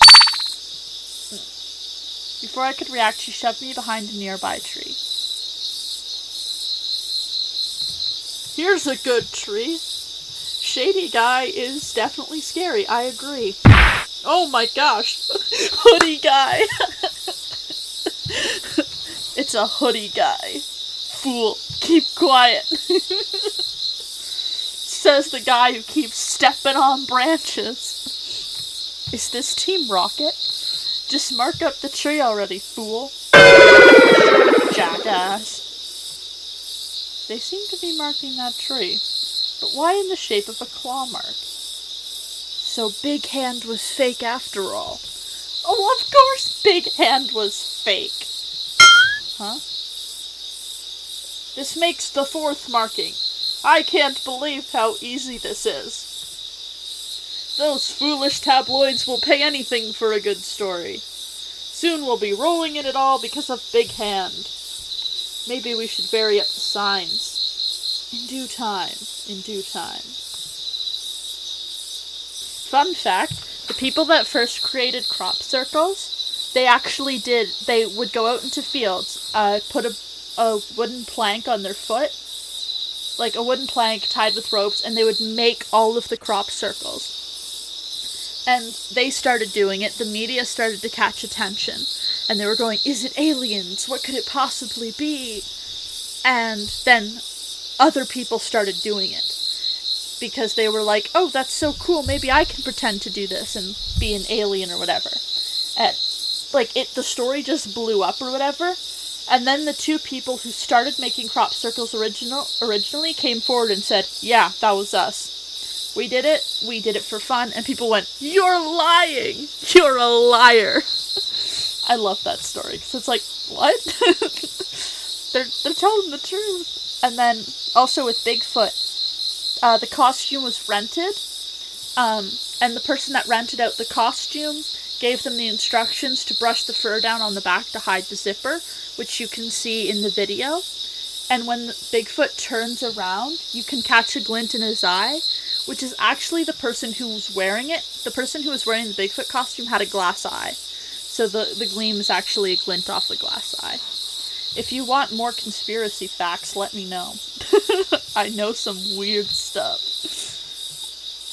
Before I could react, she shoved me behind a nearby tree. Here's a good tree. Shady guy is definitely scary, I agree. Oh my gosh! Hoodie guy! It's a hoodie guy. Fool, keep quiet. Says the guy who keeps stepping on branches. Is this Team Rocket? Just mark up the tree already, fool. Jackass. They seem to be marking that tree. But why in the shape of a claw mark? So Big Hand was fake after all. Oh, of course! big hand was fake. Huh? This makes the 4th marking. I can't believe how easy this is. Those foolish tabloids will pay anything for a good story. Soon we'll be rolling in it all because of Big Hand. Maybe we should vary up the signs. In due time. In due time. Fun fact, the people that first created crop circles, they would go out into fields, put a wooden plank on their foot, like a wooden plank tied with ropes, and they would make all of the crop circles. And they started doing it, the media started to catch attention, and they were going, is it aliens? What could it possibly be? And then other people started doing it. Because they were like, oh, that's so cool, maybe I can pretend to do this and be an alien or whatever. And, the story just blew up or whatever, and then the 2 people who started making crop circles originally came forward and said, yeah, that was us. We did it for fun, and people went, you're lying! You're a liar! I love that story, because it's like, what? they're telling the truth. And then, also with Bigfoot, the costume was rented, and the person that rented out the costume gave them the instructions to brush the fur down on the back to hide the zipper, which you can see in the video. And when Bigfoot turns around, you can catch a glint in his eye, which is actually the person who was wearing it. The person who was wearing the Bigfoot costume had a glass eye, so the gleam is actually a glint off the glass eye. If you want more conspiracy facts, let me know. I know some weird stuff.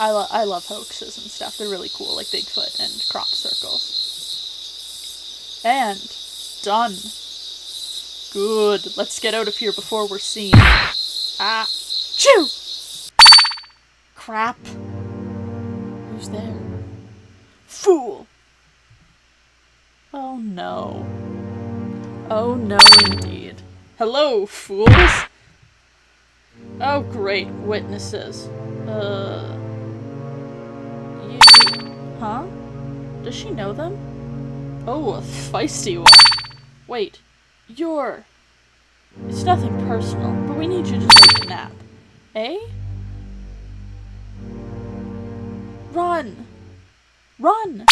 I love hoaxes and stuff. They're really cool, like Bigfoot and crop circles. And done. Good. Let's get out of here before we're seen. Ah. Chew! Crap. Who's there? Fool! Oh no. Oh no indeed. Hello, fools! Oh great, witnesses. You... Huh? Does she know them? Oh, a feisty one. Wait, you're... It's nothing personal, but we need you to take a nap. Eh? Run! Run!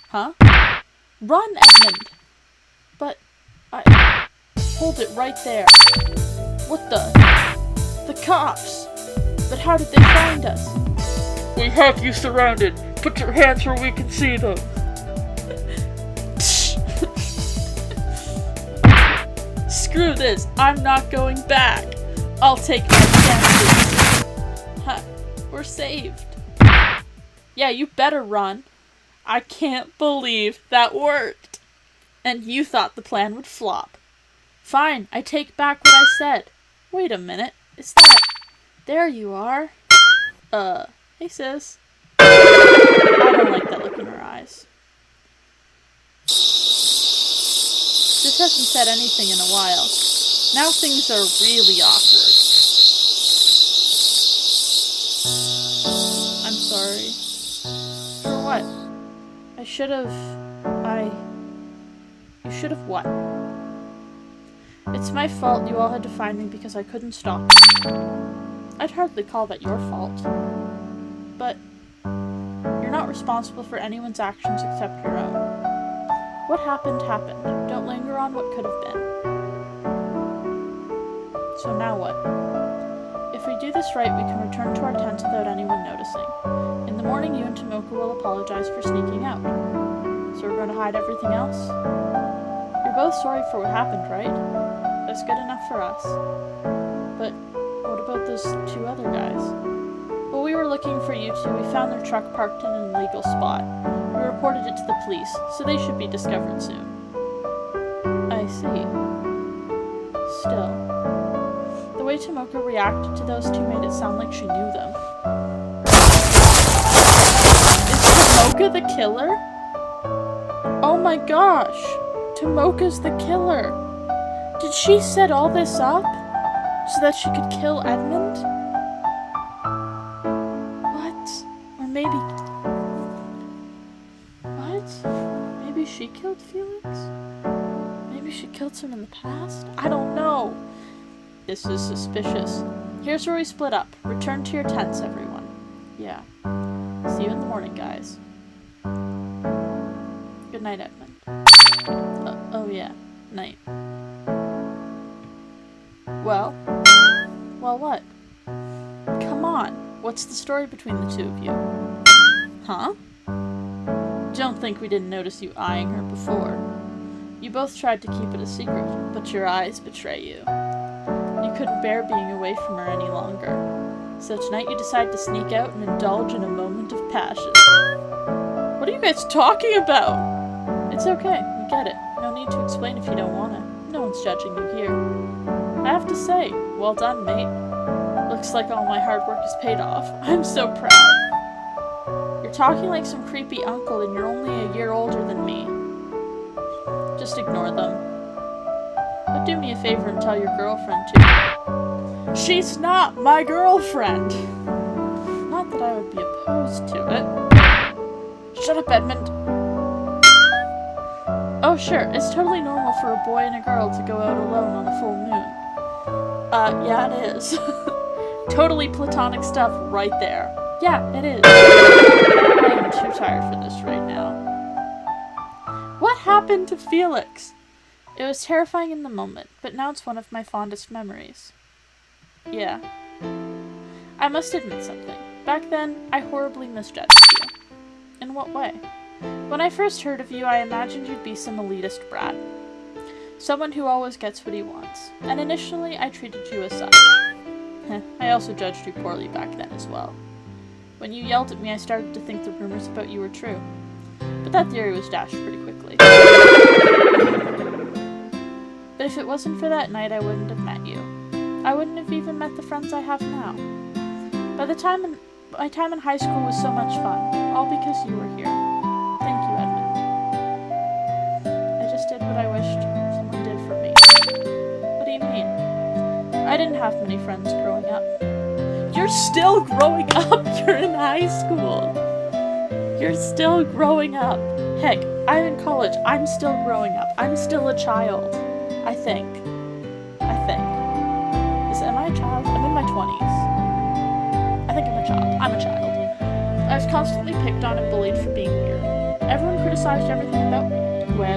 Huh? Run, Edmund! But... Hold it right there. What the? The cops! But how did they find us? We have you surrounded. Put your hands where we can see them. Screw this. I'm not going back. I'll take my chances. Huh. We're saved. Yeah, you better run. I can't believe that worked. And you thought the plan would flop. Fine, I take back what I said. Wait a minute. Is that... There you are. Hey sis. I don't like that look in her eyes. Sis hasn't said anything in a while. Now things are really awkward. I'm sorry. For what? I should have... You should have what? It's my fault you all had to find me because I couldn't stop you. I'd hardly call that your fault. But you're not responsible for anyone's actions except your own. What happened, happened. Don't linger on what could have been. So now what? If we do this right, we can return to our tents without anyone noticing. In the morning, you and Tomoka will apologize for sneaking out. So we're going to hide everything else? You're both sorry for what happened, right? That's good enough for us. But what about those 2 other guys? While we were looking for you 2, we found their truck parked in an illegal spot. We reported it to the police, so they should be discovered soon. I see. Still. The way Tomoka reacted to those 2 made it sound like she knew them. Is Tomoka the killer? Oh my gosh! Tomoka's the killer! Did she set all this up so that she could kill Edmund? What? Or maybe... What? Maybe she she killed Felix? Maybe she killed someone in the past? I don't know. This is suspicious. Here's where we split up. Return to your tents, everyone. Yeah. See you in the morning, guys. Good night, Edmund. Oh yeah. Night. Well? Well, what? Come on. What's the story between the two of you? Huh? Don't think we didn't notice you eyeing her before. You both tried to keep it a secret, but your eyes betray you. You couldn't bear being away from her any longer. So tonight you decide to sneak out and indulge in a moment of passion. What are you guys talking about? It's okay, we get it. No need to explain if you don't want to. No one's judging you here. I have to say, well done, mate. Looks like all my hard work has paid off. I'm so proud. You're talking like some creepy uncle and you're only a year older than me. Just ignore them. But do me a favor and tell your girlfriend too. She's not my girlfriend! Not that I would be opposed to it. Shut up, Edmund! Oh sure, it's totally normal for a boy and a girl to go out alone on a full moon. Yeah it is. Totally platonic stuff right there. Yeah, it is. I am too tired for this right now. What happened to Felix? It was terrifying in the moment, but now it's one of my fondest memories. Yeah. I must admit something. Back then, I horribly misjudged you. In what way? When I first heard of you, I imagined you'd be some elitist brat. Someone who always gets what he wants. And initially, I treated you as such. I also judged you poorly back then as well. When you yelled at me, I started to think the rumors about you were true. But that theory was dashed pretty quickly. But if it wasn't for that night, I wouldn't have met you. I wouldn't have even met the friends I have now. My time in high school was so much fun, all because you were here. Thank you, Edmund. I just did what I wished someone did for me. What do you mean? I didn't have many friends growing up. You're still growing up! You're in high school! You're still growing up! Heck, I'm in college. I'm still growing up. I'm still a child. I think. Am I a child? I'm in my 20s. I think I'm a child. I'm a child. I was constantly picked on and bullied for being weird. Everyone criticized everything about me. The way I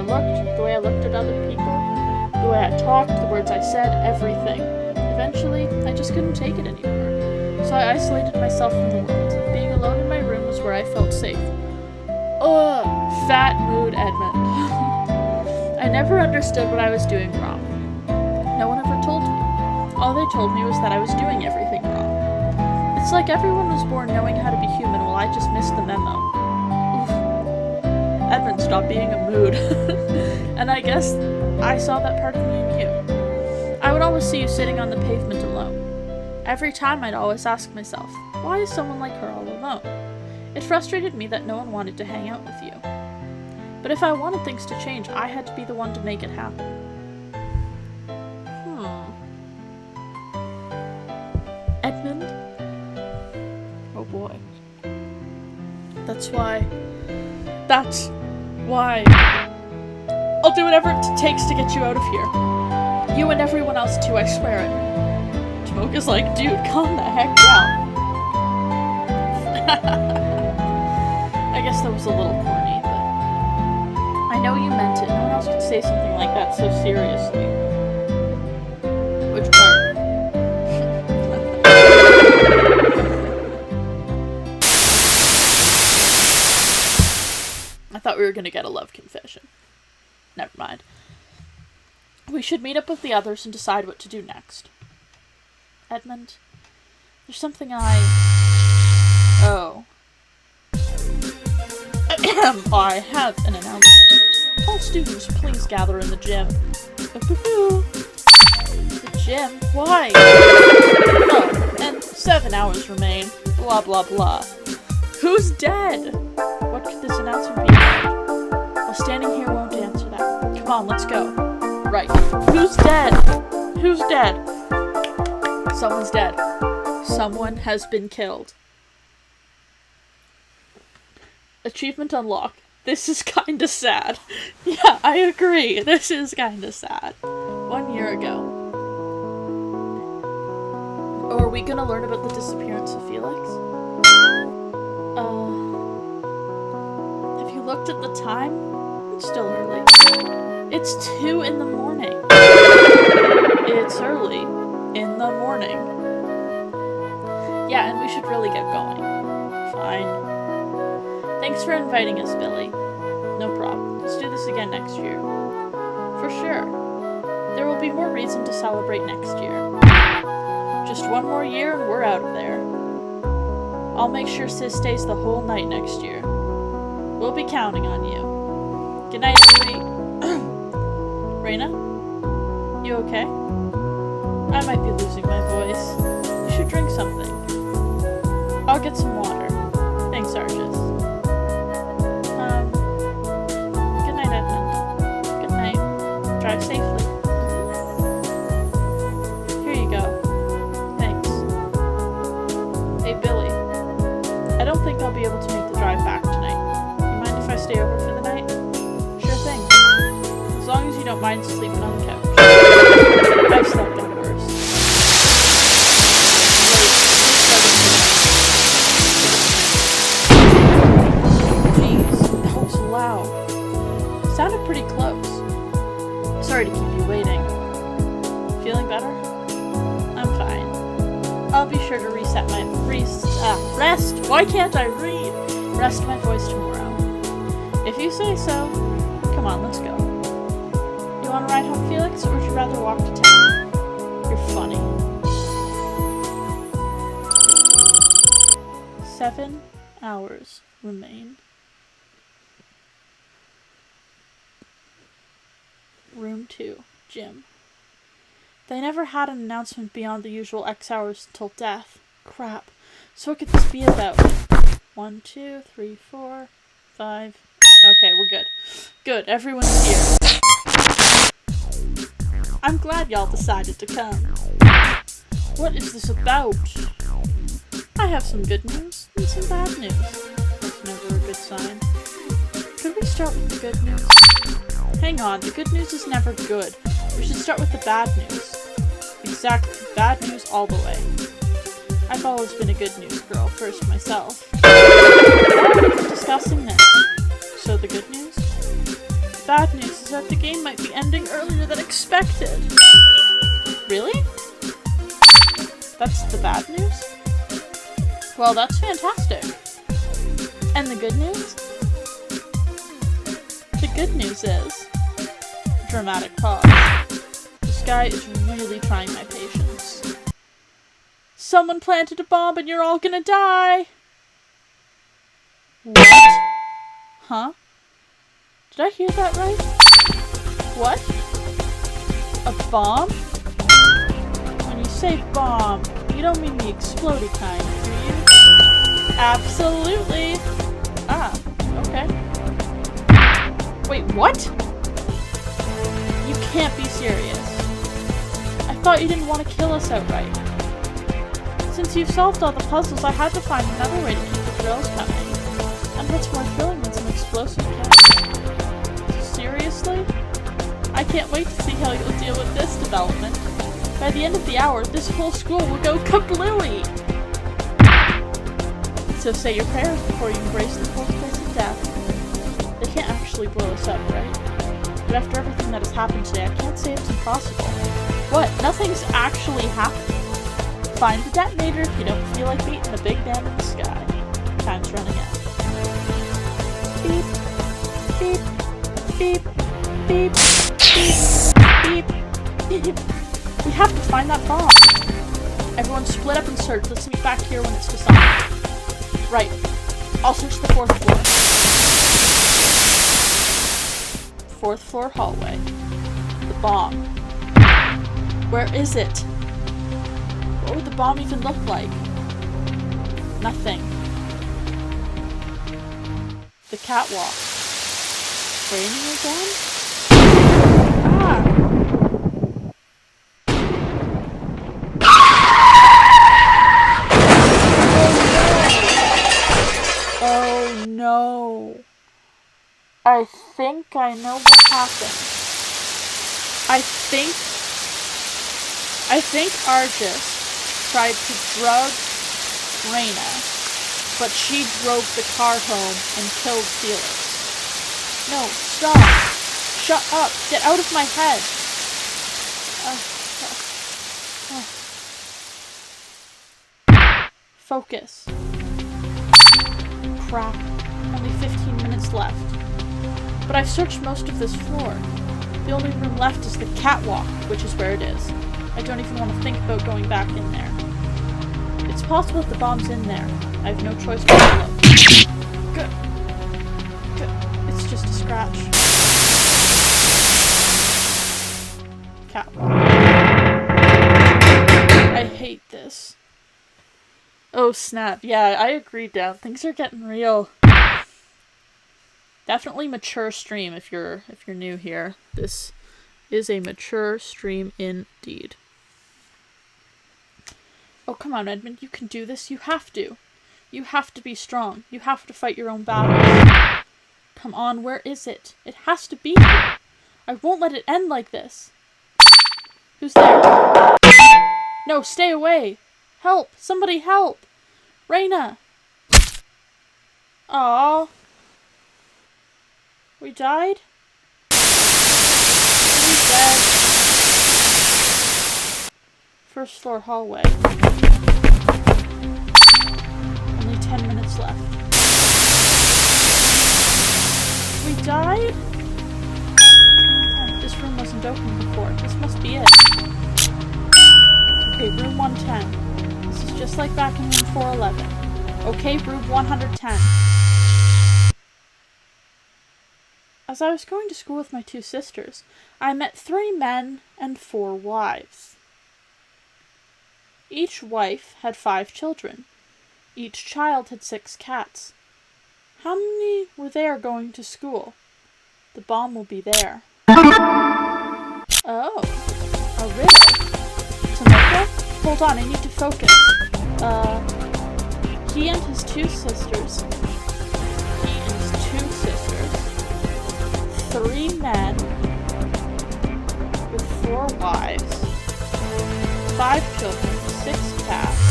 looked at other people, the way I talked, the words I said, everything. Eventually, I just couldn't take it anymore. So I isolated myself from the world. Being alone in my room was where I felt safe. Ugh, fat mood Edmund. I never understood what I was doing wrong. No one ever told me. All they told me was that I was doing everything wrong. It's like everyone was born knowing how to be human while I just missed the memo. Oof. Edmund, stop being a mood. And I guess I saw that part of me in you. I would always see you sitting on the pavement alone. Every time I'd always ask myself, why is someone like her all alone? It frustrated me that no one wanted to hang out with you. But if I wanted things to change, I had to be the one to make it happen. Edmund? Oh boy. That's why. I'll do whatever it takes to get you out of here. You and everyone else too, I swear it. Smoke is like, dude, calm the heck down. I guess that was a little corny, but I know you meant it. No one else could say something like that so seriously. Which part? I thought we were gonna get a love confession. Never mind. We should meet up with the others and decide what to do next. Edmund, there's something Oh. I have an announcement. All students, please gather in the gym. The gym? Why? Oh, and 7 hours remain. Blah, blah, blah. Who's dead? What could this announcement be about? Well, standing here won't answer that. Come on, let's go. Right. Who's dead? Who's dead? Someone's dead. Someone has been killed. Achievement unlocked. This is kinda sad. Yeah, I agree. This is kinda sad. 1 year ago. Oh, are we gonna learn about the disappearance of Felix? Have you looked at the time? It's still early. It's 2 in the morning. It's early in the morning. Yeah, and we should really get going. Fine. Thanks for inviting us, Billy. No problem. Let's do this again next year. For sure. There will be more reason to celebrate next year. Just 1 more year and we're out of there. I'll make sure Sis stays the whole night next year. We'll be counting on you. Good night, everybody. Raina? You okay? I might be losing my voice. You should drink something. I'll get some water. Thanks, Argus. Good night, Edmund. Good night. Drive safely. Here you go. Thanks. Hey, Billy. I don't think I'll be able to make the drive back tonight. You mind if I stay over for the night? Sure thing. As long as you don't mind sleeping on the couch. I've slept on worse. Jeez, that was loud. Sounded pretty close. Sorry to keep you waiting. Feeling better? I'm fine. I'll be sure to reset my rest. Why can't I read? Rest my voice tomorrow. If you say so. Come on, let's go. You want to ride home, Felix, or would you rather walk to town? You're funny. 7 hours remain. Room 2, gym. They never had an announcement beyond the usual X hours until death. Crap. So what could this be about? 1, 2, 3, 4, 5. Okay, we're good. Good, everyone's here. I'm glad y'all decided to come. What is this about? I have some good news and some bad news. That's never a good sign. Could we start with the good news? Hang on, the good news is never good. We should start with the bad news. Exactly, bad news all the way. I've always been a good news girl first myself. Why are we discussing this? So the good news? The bad news is that the game might be ending earlier than expected. Really? That's the bad news? Well, that's fantastic. And the good news? The good news is... Dramatic pause. This guy is really trying my patience. Someone planted a bomb and you're all gonna die! What? Huh? Did I hear that right? What? A bomb? When you say bomb, you don't mean the explodey kind, do you? Absolutely! Ah, okay. Wait, what? You can't be serious. I thought you didn't want to kill us outright. Since you've solved all the puzzles, I had to find another way to keep the thrills coming. And what's more thrilling than some explosive chaos? Seriously? I can't wait to see how you'll deal with this development. By the end of the hour, this whole school will go kablooey! So say your prayers before you embrace the cold face of death. They can't actually blow us up, right? But after everything that has happened today, I can't say it's impossible. What? Nothing's actually happened. Find the detonator if you don't feel like beating the big man in the sky. Time's running out. Beep, beep, beep, beep, beep, beep, beep. We have to find that bomb. Everyone split up and search. Let's meet back here when it's decided. Right. I'll search the 4th floor. 4th floor hallway. The bomb. Where is it? What would the bomb even look like? Nothing. The catwalk. Raining again? Ah! Oh no! I think I know what happened. I think Argus tried to drug Reyna, but she drove the car home and killed Felix. No, stop! Shut up! Get out of my head! Focus. Crap. Only 15 minutes left. But I've searched most of this floor. The only room left is the catwalk, which is where it is. I don't even want to think about going back in there. It's possible that the bomb's in there. I have no choice but to look. Good. It's just a scratch. Catwalk. I hate this. Oh snap. Yeah, I agree, Dan. Things are getting real. Definitely mature stream if you're new here. This is a mature stream indeed. Oh, come on, Edmund. You can do this. You have to. You have to be strong. You have to fight your own battles. Come on, where is it? It has to be here. I won't let it end like this. Who's there? No, stay away. Help! Somebody help! Reyna! Aww. We died? We're dead. First floor hallway. Only 10 minutes left. We died? Oh, this room wasn't open before. This must be it. Okay, room 110. This is just like back in room 411. Okay, room 110. As I was going to school with my 2 sisters, I met 3 men and 4 wives. Each wife had 5 children. Each child had 6 cats. How many were there going to school? The bomb will be there. Oh, a riddle. Tamika? Hold on, I need to focus. He and his 2 sisters. 3 men with 4 wives, 5 children, 6 cats.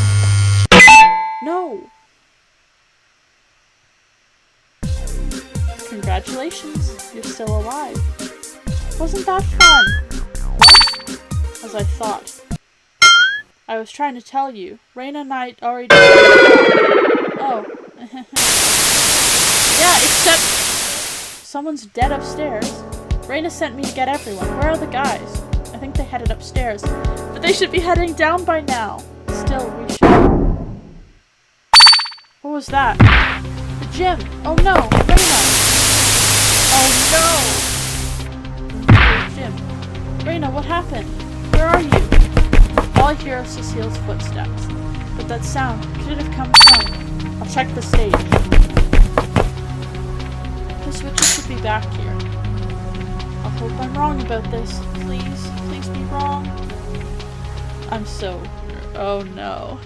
No! Congratulations, you're still alive. Wasn't that fun? What? As I thought. I was trying to tell you. Reyna and I already... Oh. Yeah, except... Someone's dead upstairs. Reyna sent me to get everyone. Where are the guys? I think they headed upstairs. But they should be heading down by now. Still, we should... What was that? The gym! Oh no! Reyna! Oh no! The gym. Reyna, what happened? Where are you? All I hear are Cecile's footsteps. But that sound, could it have come from? I'll check the stage. The switches should be back here. I hope I'm wrong about this. Please, please be wrong. I'm so... Oh no.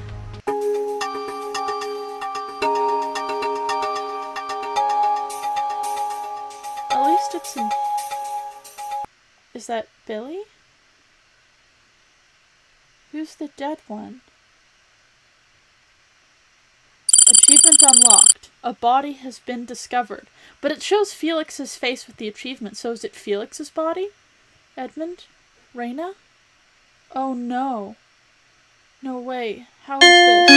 At least it's in... Is that Billy? Who's the dead one? Achievement unlocked. A body has been discovered. But it shows Felix's face with the achievement, so is it Felix's body? Edmund? Reyna? Oh no. No way. How is this?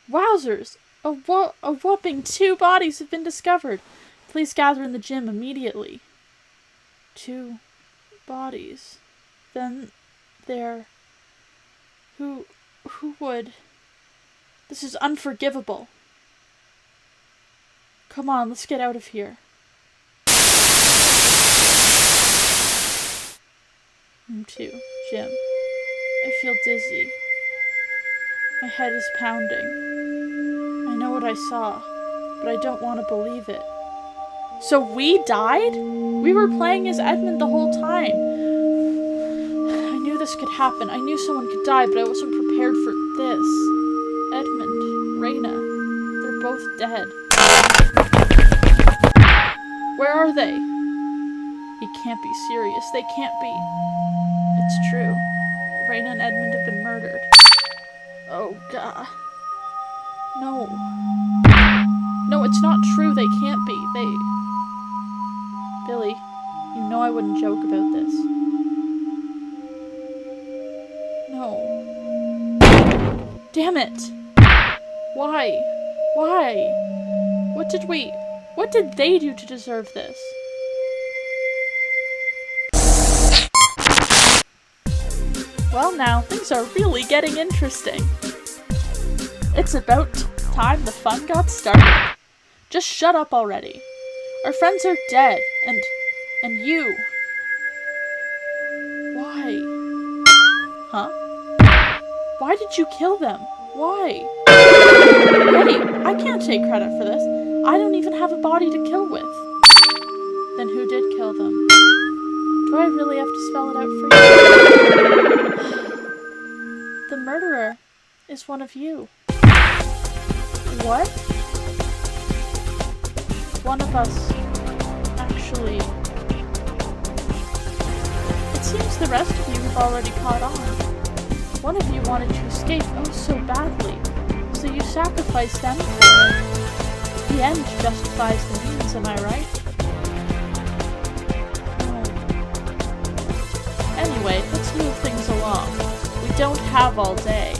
Wowzers! A whopping 2 bodies have been discovered. Please gather in the gym immediately. 2 bodies. Then there... Who would... This is unforgivable. Come on, let's get out of here. Room 2, gym. I feel dizzy. My head is pounding. I know what I saw, but I don't want to believe it. So we died? We were playing as Edmund the whole time. I knew this could happen. I knew someone could die, but I wasn't prepared for this. Edmund, Reyna, they're both dead. are they? He can't be serious. They can't be. It's true. Raina and Edmund have been murdered. Oh, God. No. No, it's not true. They can't be. Billy, you know I wouldn't joke about this. No. Damn it! Why? Why? What did they do to deserve this? Well, now, things are really getting interesting. It's about time the fun got started. Just shut up already. Our friends are dead, and you. Why? Huh? Why did you kill them? Why? Hey, I can't take credit for this. I don't even have a body to kill with. Then who did kill them? Do I really have to spell it out for you? The murderer is one of you. What? One of us, actually. It seems the rest of you have already caught on. One of you wanted to escape oh so badly, so you sacrificed them for it. The end justifies the means, am I right? Anyway, let's move things along. We don't have all day.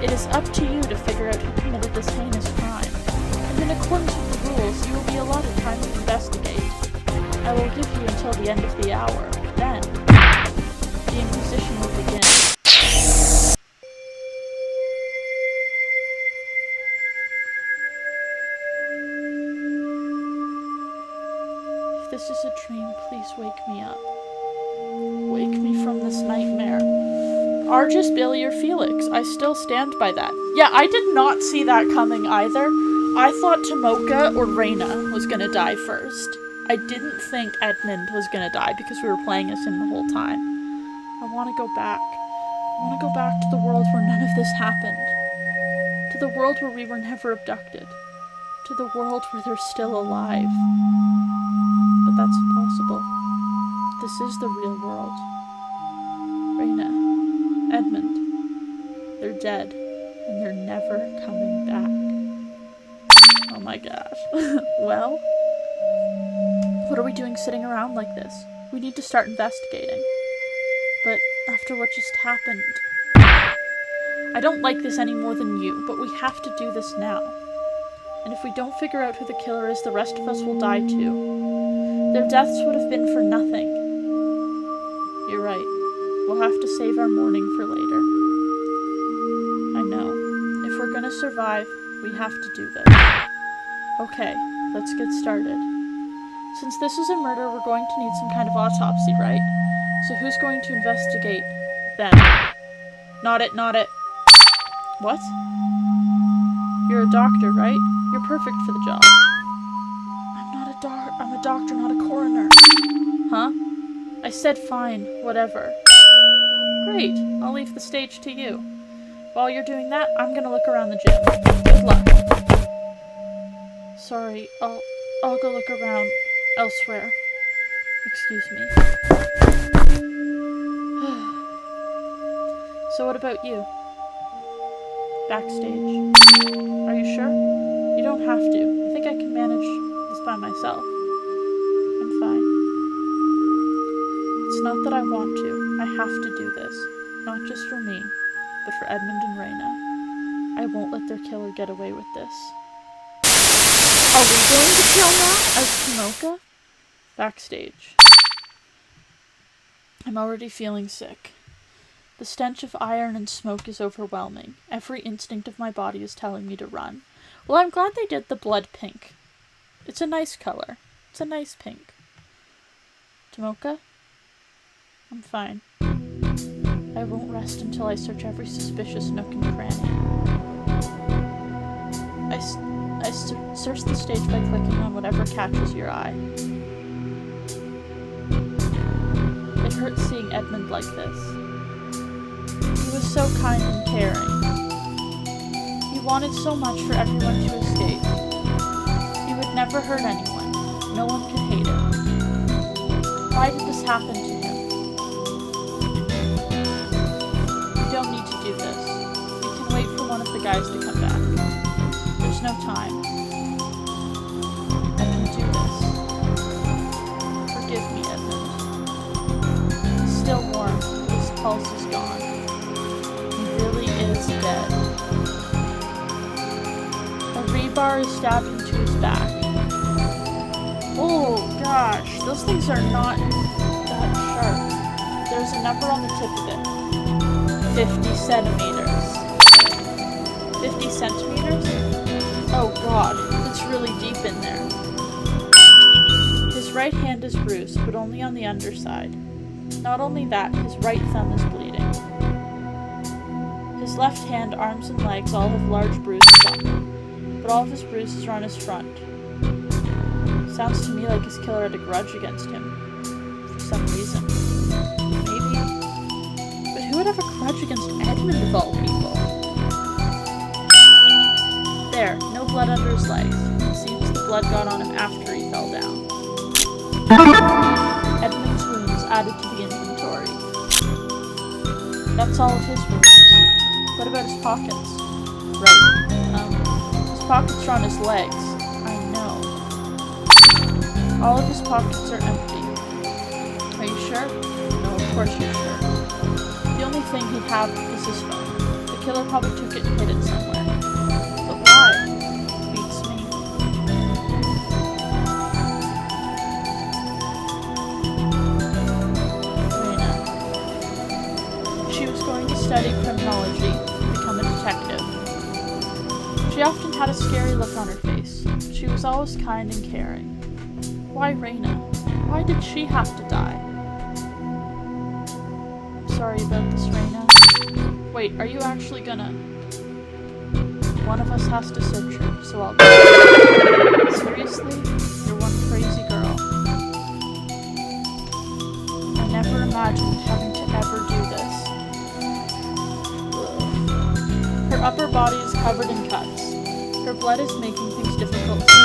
It is up to you to figure out who committed this heinous crime, and in accordance with the rules, you will be allotted time to investigate. I will give you until the end of the hour. Then, the Inquisition will begin. If this is a dream, please wake me up. Wake me from this nightmare. Argus, Billy, or Felix. I still stand by that. Yeah, I did not see that coming either. I thought Tomoka or Raina was gonna die first. I didn't think Edmund was gonna die because we were playing as him the whole time. I want to go back. I want to go back to the world where none of this happened. To the world where we were never abducted. To the world where they're still alive. But that's impossible. This is the real world. Raina, Edmund, they're dead, and they're never coming back. Oh my gosh. Well, what are we doing sitting around like this? We need to start investigating. But after what just happened, I don't like this any more than you, but we have to do this now. And if we don't figure out who the killer is, the rest of us will die too. Their deaths would have been for nothing. You're right. We'll have to save our mourning for later. I know. If we're gonna survive, we have to do this. Okay, let's get started. Since this is a murder, we're going to need some kind of autopsy, right? So who's going to investigate then? Not it. What? You're a doctor, right? You're perfect for the job. I'm a doctor, not a coroner. Huh? I said fine, whatever. Great, I'll leave the stage to you. While you're doing that, I'm gonna look around the gym. Good luck. Sorry, I'll go look around elsewhere. Excuse me. So what about you? Backstage. Are you sure? You don't have to. I think I can manage this by myself. I'm fine. It's not that I want to. I have to do this. Not just for me, but for Edmund and Raina. I won't let their killer get away with this. Are we going to kill now as Tomoka? Backstage. I'm already feeling sick. The stench of iron and smoke is overwhelming. Every instinct of my body is telling me to run. Well, I'm glad they did the blood pink. It's a nice color. It's a nice pink. Tomoka? I'm fine. I won't rest until I search every suspicious nook and cranny. I search the stage by clicking on whatever catches your eye. It hurts seeing Edmund like this. He was so kind and caring. He wanted so much for everyone to escape. He would never hurt anyone. No one could happened to him? We don't need to do this. We can wait for one of the guys to come back. There's no time. I can do this. Forgive me, Edmund. He's still warm, but his pulse is gone. He really is dead. A rebar is stabbed into his back. Oh gosh, those things are not that sharp. There's a number on the tip of it. 50 centimeters. 50 centimeters? Oh god, it's really deep in there. His right hand is bruised, but only on the underside. Not only that, his right thumb is bleeding. His left hand, arms, and legs all have large bruises on them, but all of his bruises are on his front. Sounds to me like his killer had a grudge against him. For some reason. Maybe. But who would have a grudge against Edmund of all people? There, no blood under his legs. It seems the blood got on him after he fell down. Edmund's wounds added to the inventory. That's all of his wounds. What about his pockets? Right. His pockets are on his legs. All of his pockets are empty. Are you sure? No, of course you're sure. The only thing he'd have is his phone. The killer probably took it and hid it somewhere. But why? Beats me. Rena. She was going to study criminology, become a detective. She often had a scary look on her face. She was always kind and caring. Why Rena? Why did she have to die? I'm sorry about this, Rena. Wait, are you actually gonna... One of us has to search her, so I'll go. Seriously? You're one crazy girl. I never imagined having to ever do this. Her upper body is covered in cuts. Her blood is making things difficult to see.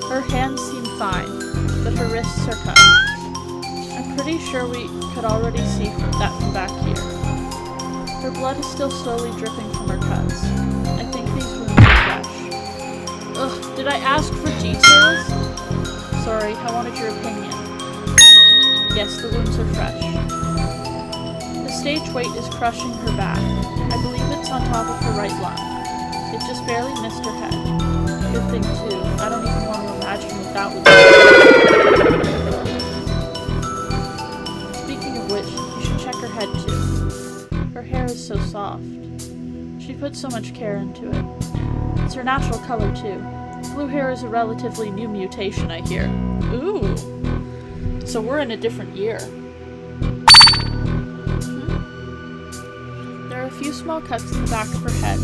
Her hands seem fine, but her wrists are cut. I'm pretty sure we could already see that from back here. Her blood is still slowly dripping from her cuts. I think these wounds are fresh. Ugh, did I ask for details? Sorry, I wanted your opinion. Yes, the wounds are fresh. The stage weight is crushing her back. I believe it's on top of her right lung. It just barely missed her head. Good thing, too. I don't even want to imagine what that would be. Speaking of which, you should check her head, too. Her hair is so soft. She put so much care into it. It's her natural color, too. Blue hair is a relatively new mutation, I hear. Ooh. So we're in a different year. There are a few small cuts in the back of her head.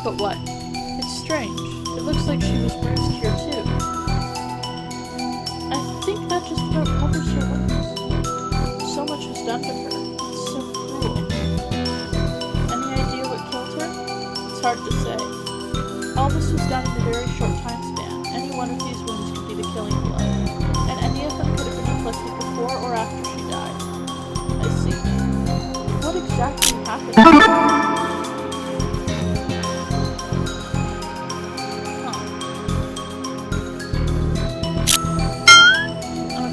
But what? It's strange. It looks like she was bruised here too. I think that just about covers her wounds. So much was done to her. It's so cruel. Any idea what killed her? It's hard to say. All this was done in a very short time span. Any one of these wounds could be the killing blow. And any of them could have been inflicted before or after she died. I see. What exactly happened?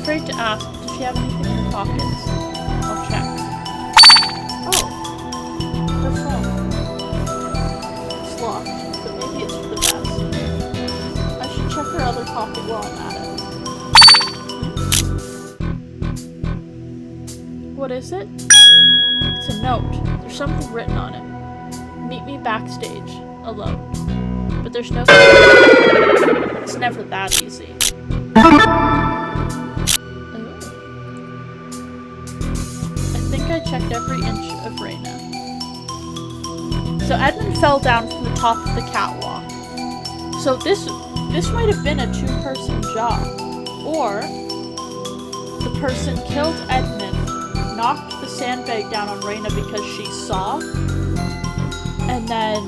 Afraid to ask, does she have anything in her pockets? I'll check. Oh, her phone. It's locked, but maybe it's for the best. I should check her other pocket while I'm at it. What is it? It's a note. There's something written on it. Meet me backstage, alone. But there's no... It's never that easy. I checked every inch of Rena. So Edmund fell down from the top of the catwalk. So this might have been a two-person job. Or the person killed Edmund, knocked the sandbag down on Rena because she saw, and then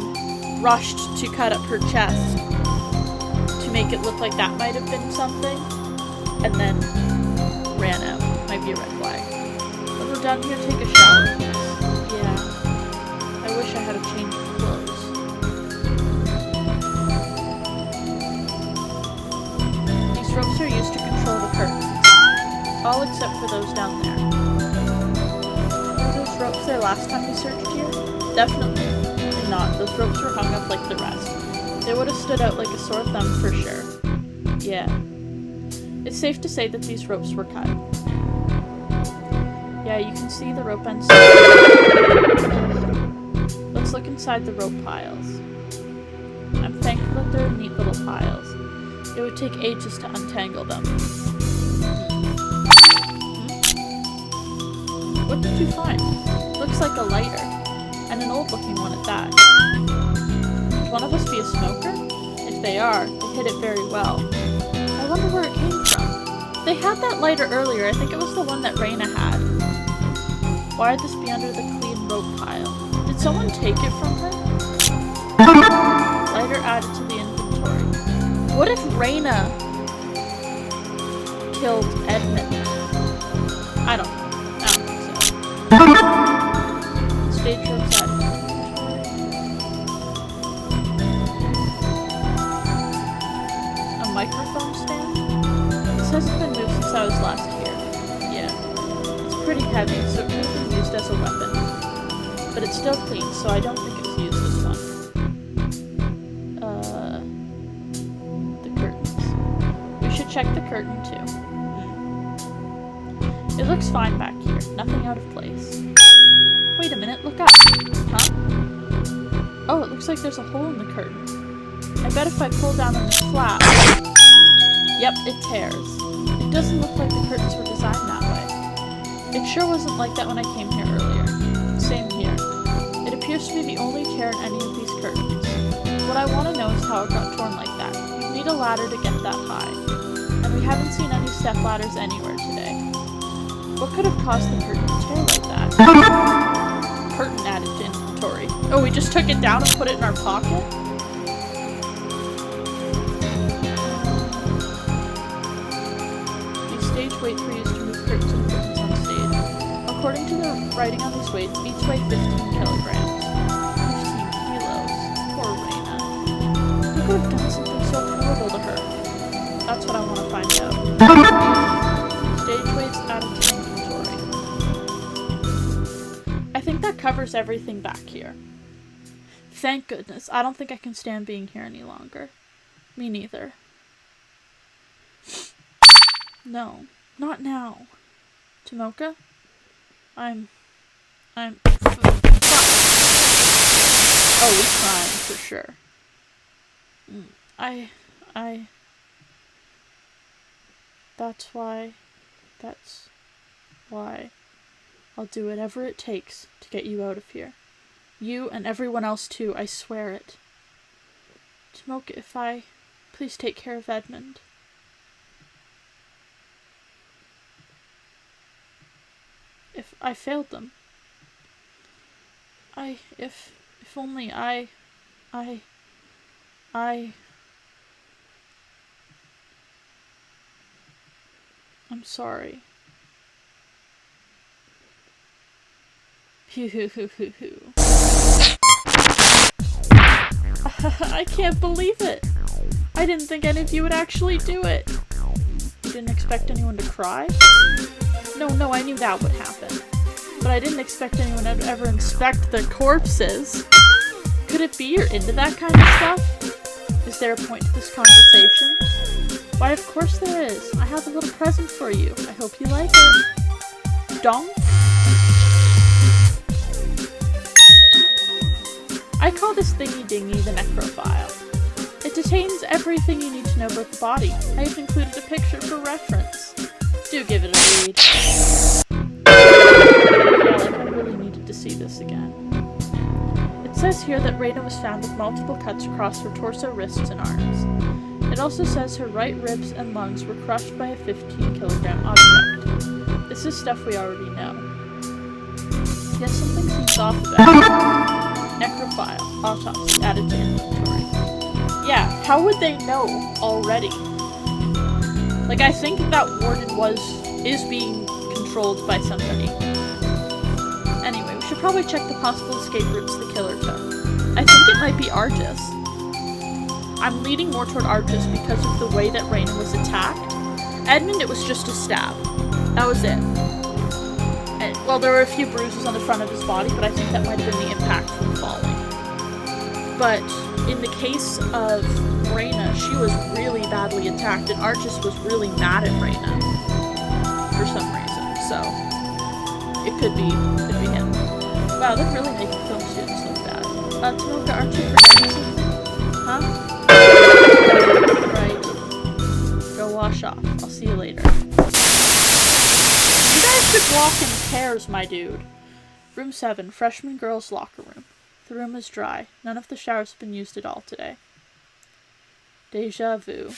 rushed to cut up her chest to make it look like that might have been something. and then ran out. Might be a red flag. When we're done here, take a shower. Yeah. I wish I had a change of clothes. These ropes are used to control the curtains. All except for those down there. Were those ropes there last time we searched here? Definitely not. Those ropes were hung up like the rest. They would have stood out like a sore thumb for sure. Yeah. It's safe to say that these ropes were cut. Yeah, you can see the rope ends. Let's look inside the rope piles. I'm thankful that they're neat little piles. It would take ages to untangle them. What did you find? Looks like a lighter. And an old-looking one at that. Could one of us be a smoker? If they are, they hit it very well. I wonder where it came from. They had that lighter earlier. I think it was the one that Raina had. Why would this be under the clean rope pile? Did someone take it from her? Lighter added to the inventory. What if Raina killed Edmund? I don't know. I don't think so. Stage ropes added to the inventory. A microphone stand? This hasn't been moved since I was last here. Yeah. It's pretty heavy, so it could have been used as a weapon. But it's still clean, so I don't think it's used as one. The curtains. We should check the curtain, too. It looks fine back here. Nothing out of place. Wait a minute, look up. Huh? Oh, it looks like there's a hole in the curtain. I bet if I pull down on this flap... Yep, it tears. It doesn't look like the curtains were designed that way. It sure wasn't like that when I came here earlier. Same here. It appears to be the only tear in any of these curtains. What I want to know is how it got torn like that. You'd need a ladder to get that high. And we haven't seen any step ladders anywhere today. What could have caused the curtain to tear like that? Curtain added to inventory. Oh, we just took it down and put it in our pocket? These stage weights were used to move curtains and curtains on stage. According to the writing on these weights, each weigh 15 kilograms. 15 kilos. Poor Raina. Who could have done something so horrible to her? That's what I want to find out. Stage weights added to inventory. I think that covers everything back here. Thank goodness. I don't think I can stand being here any longer. Me neither. No. Not now. Tomoka? I'm... Oh, we're crying, for sure. That's why I'll do whatever it takes to get you out of here. You and everyone else too, I swear it. Tomoka, please take care of Edmund. If I failed them. If only I'm sorry. I can't believe it. I didn't think any of you would actually do it. You didn't expect anyone to cry? No, I knew that would happen. But I didn't expect anyone to ever inspect the corpses. Could it be you're into that kind of stuff? Is there a point to this conversation? Why, of course there is. I have a little present for you. I hope you like it. Dong? I call this thingy-dingy the necrophile. It contains everything you need to know about the body. I have included a picture for reference. Do give it a read. I really needed to see this again. It says here that Raina was found with multiple cuts across her torso, wrists, and arms. It also says her right ribs and lungs were crushed by a 15-kilogram object. This is stuff we already know. Yet something seems off about it. Necrophile. Autopsy. Added to inventory. Yeah, how would they know already? Like, I think that warden is being controlled by somebody. Anyway, we should probably check the possible escape routes the killer took. I think it might be Argus. I'm leaning more toward Argus because of the way that Reyna was attacked. Edmund, it was just a stab. That was it. And, well, there were a few bruises on the front of his body, but I think that might have been the impact from falling. But in the case of Reyna, she was really badly attacked, and Argus was really mad at Reyna for some reason. So it could be him. Wow, they're really making film students look bad. Tomoka, aren't you forgetting something? Huh? Right. Go wash off. I'll see you later. You guys should walk in pairs, my dude. Room 7, freshman girls' locker room. The room is dry. None of the showers have been used at all today. Deja vu.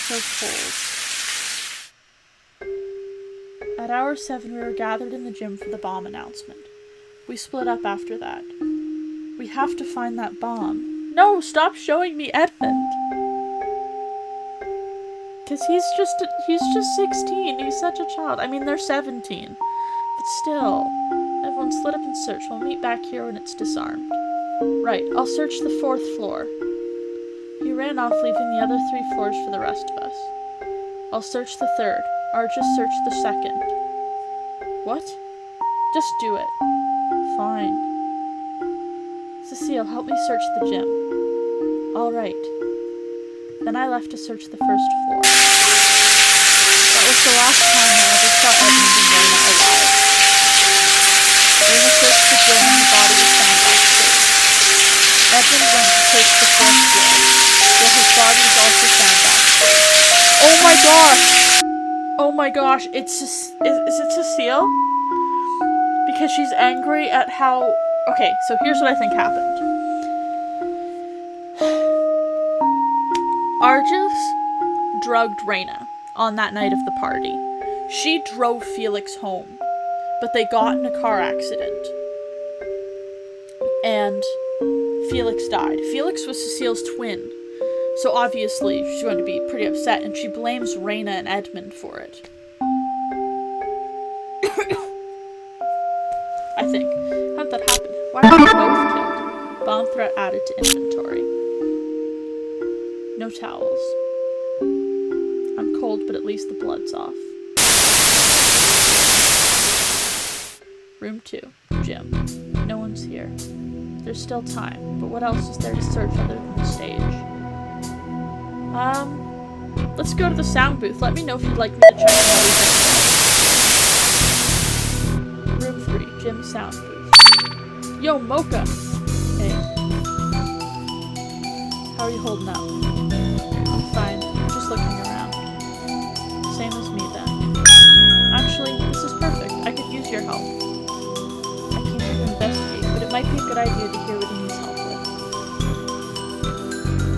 So cold. At hour 7, we were gathered in the gym for the bomb announcement. We split up after that. We have to find that bomb. No, stop showing me Edmund. Because he's just 16. He's such a child. I mean, they're 17. But still. Everyone split up and search. We'll meet back here when it's disarmed. Right, I'll search the 4th floor. He ran off, leaving the other 3 floors for the rest of us. I'll search the 3rd. Argus search the 2nd. What? Just do it. Fine. Cecile, help me search the gym. All right. Then I left to search the 1st floor. That was the last time I ever saw Edmund and Reyna alive. Reyna searched the gym and the body was found backstage. Edmund went to search the 4th floor, where his body was also found backstage. Oh my gosh! Oh my gosh, is it Cecile? Because she's angry at how... Okay, so here's what I think happened. Argus drugged Reyna on that night of the party. She drove Felix home, but they got in a car accident. And Felix died. Felix was Cecile's twin, so obviously she's going to be pretty upset, and she blames Reyna and Edmund for it. I think. How did that happen? Why were they both killed? Bomb threat added to inventory. No towels. I'm cold, but at least the blood's off. Room 2. Gym. No one's here. There's still time, but what else is there to search other than the stage? Let's go to the sound booth. Let me know if you'd like me to check out everything. Room 3. Gym sound booth. Yo, Mocha! Hey. How are you holding up? I'm fine. I'm just looking around. Same as me then. Actually, this is perfect. I could use your help. I came here to investigate, but it might be a good idea to hear what he needs help with.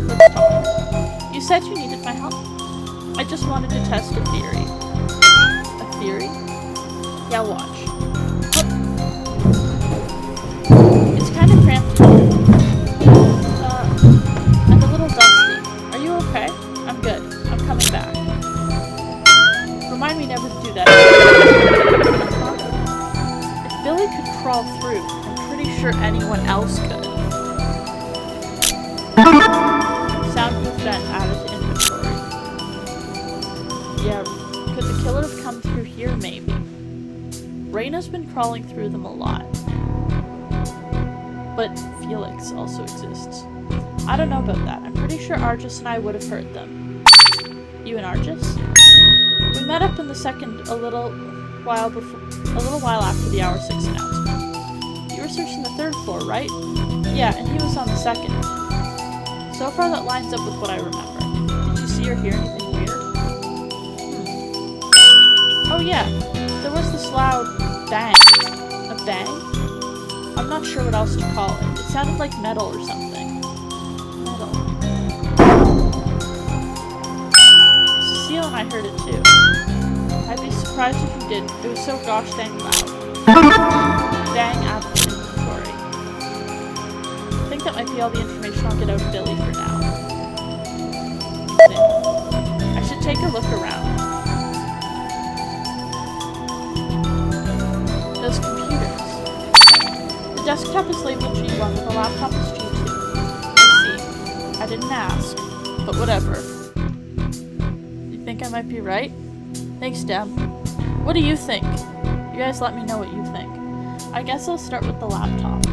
Let's talk. You said you needed my help? I just wanted to test a theory. A theory? Yeah, watch. It's kind of cramped in here. And a little dusty. Are you okay? I'm good. I'm coming back. Remind me never to do that. If Billy could crawl through, I'm pretty sure anyone else could. Sound booth vent added to inventory. Yeah, could the killer have come through here maybe? Reyna's been crawling through them a lot. But Felix also exists. I don't know about that. I'm pretty sure Argus and I would have heard them. You and Argus? We met up in the 2nd a little while after the hour 6 announcement. You were searching the 3rd floor, right? Yeah, and he was on the 2nd. So far that lines up with what I remember. Did you see or hear anything weird? Oh yeah, there was this loud bang. A bang? I'm not sure what else to call it. It sounded like metal or something. Metal. Cecile and I heard it too. I'd be surprised if you didn't. It was so gosh dang loud. Dang out of inventory. I think that might be all the information I'll get out of Billy for now. take a look around. Those computers. The desktop is labeled G1 and the laptop is G2. I see. I didn't ask, but whatever. You think I might be right? Thanks, Dem. What do you think? You guys let me know what you think. I guess I'll start with the laptop.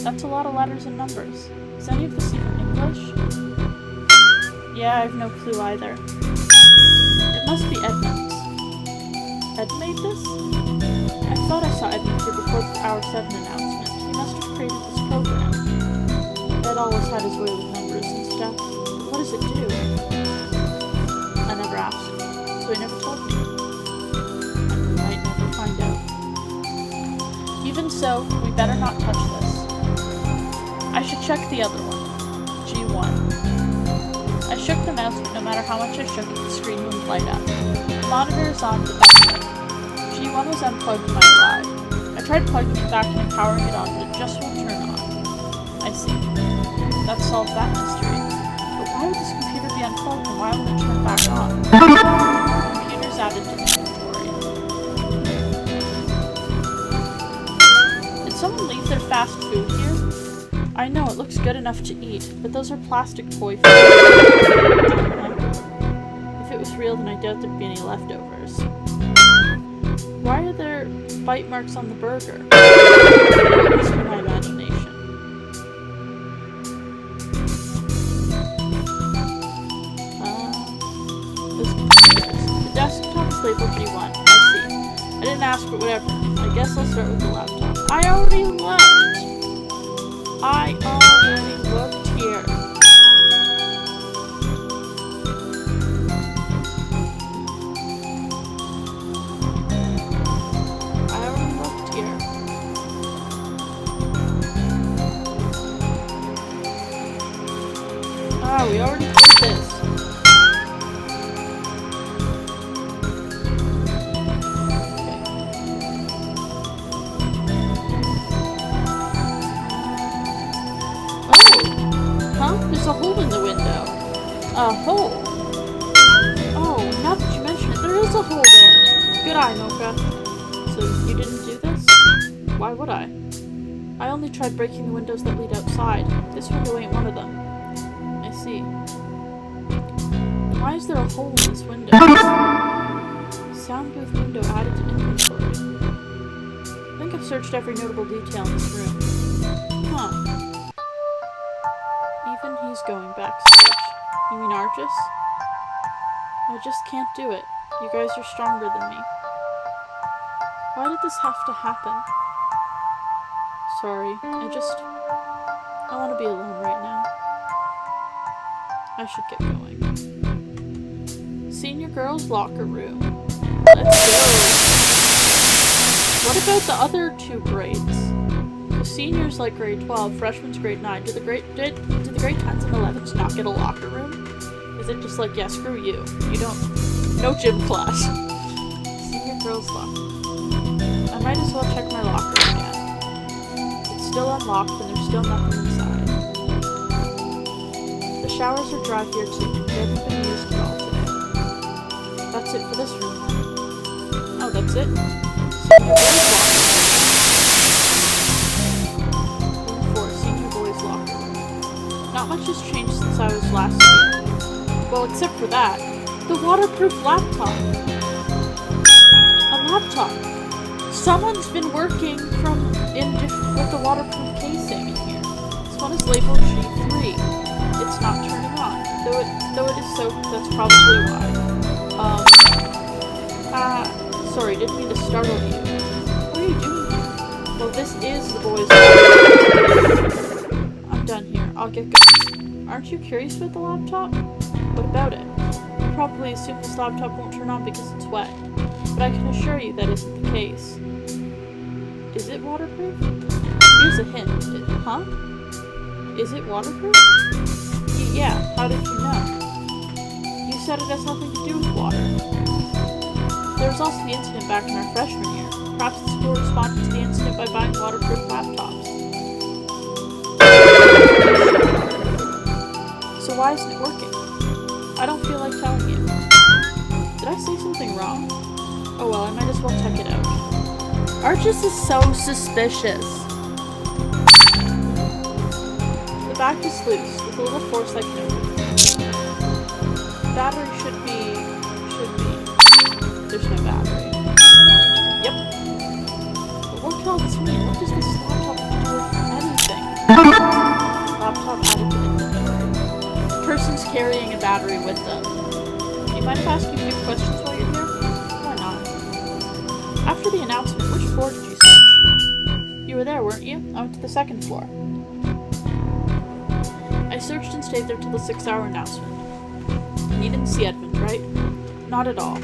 That's a lot of letters and numbers. Is any of this even English? Yeah, I have no clue either. It must be Edmund's. Ed made this? I thought I saw Edmund here before the Hour 7 announcement. He must have created this program. Ed always had his way with numbers and stuff. What does it do? I never asked, so he never told me. And we might never find out. Even so, we better not touch this. I should check the other one. G1. I shook the mouse, but no matter how much I shook it, the screen wouldn't light up. The monitor is on, but that's it. G1 was unplugged when I arrived. I tried plugging it back in and powering it on, but it just won't turn on. I see. That solves that mystery. But why would this computer be unplugged and why won't it turn back on? Computer's added to inventory. Did someone leave their fast food here? I know, it looks good enough to eat, but those are plastic toy food. If it was real, then I doubt there'd be any leftovers. Why are there bite marks on the burger? It must be my imagination. Those computers. The desktop is labeled G1. I see. I didn't ask, but whatever. I guess I'll start with the laptop. I already left! I already looked here. Ah, we already did this. There's a hole in the window. A hole? Oh, now that you mention it, there is a hole there. Good eye, Mocha. So you didn't do this? Why would I? I only tried breaking the windows that lead outside. This window ain't one of them. I see. Why is there a hole in this window? Sound booth window added to inventory. I think I've searched every notable detail in this room. Huh. Even he's going backstage. You mean Argus? I just can't do it. You guys are stronger than me. Why did this have to happen? Sorry, I want to be alone right now. I should get going. Senior girls' locker room. Let's go! What about the other two grades? The seniors like grade 12, freshmen's grade 9. Do the grade 10s and 11s not get a locker room? Is it just like, yeah, screw you. You don't... No gym class. Senior girls' locker room. I might as well check my locker again. It's still unlocked and there's still nothing inside. The showers are dry here too. They haven't been used at all today. That's it for this room then. Oh, that's it? Senior boys' locker room. Room 4, senior boys' locker room. Not much has changed since I was last here. Well, except for that. The waterproof laptop. A laptop. Someone's been working with the waterproof casing in here. This one is labeled G3. It's not turning on. Though it is soaked, that's probably why. Sorry, didn't mean to startle you. What are you doing here? Well, this is the boys' laptop. I'm done here. I'll get going. Aren't you curious about the laptop? What about it? You probably assume this laptop won't turn on because it's wet. But I can assure you that isn't the case. Is it waterproof? Here's a hint. Huh? Is it waterproof? Yeah, how did you know? You said it has nothing to do with water. There was also the incident back in our freshman year. Perhaps the school responded to the incident by buying waterproof laptops. So why isn't it working? I don't feel like telling you. Did I say something wrong? Oh well, I might as well check it out. Archis is so suspicious. The back is loose, with a little force I can open. Battery should be... There's no battery. Yep. But what could all this mean? What does this laptop have to do with anything? Laptop added to inventory. Person's carrying a battery with them. Do you mind if I ask you a few questions while you're here? Why not? After the announcement, which floor did you search? You were there, weren't you? I went to the second floor. I searched and stayed there till the 6-hour announcement. And you didn't see Edmund, right? Not at all.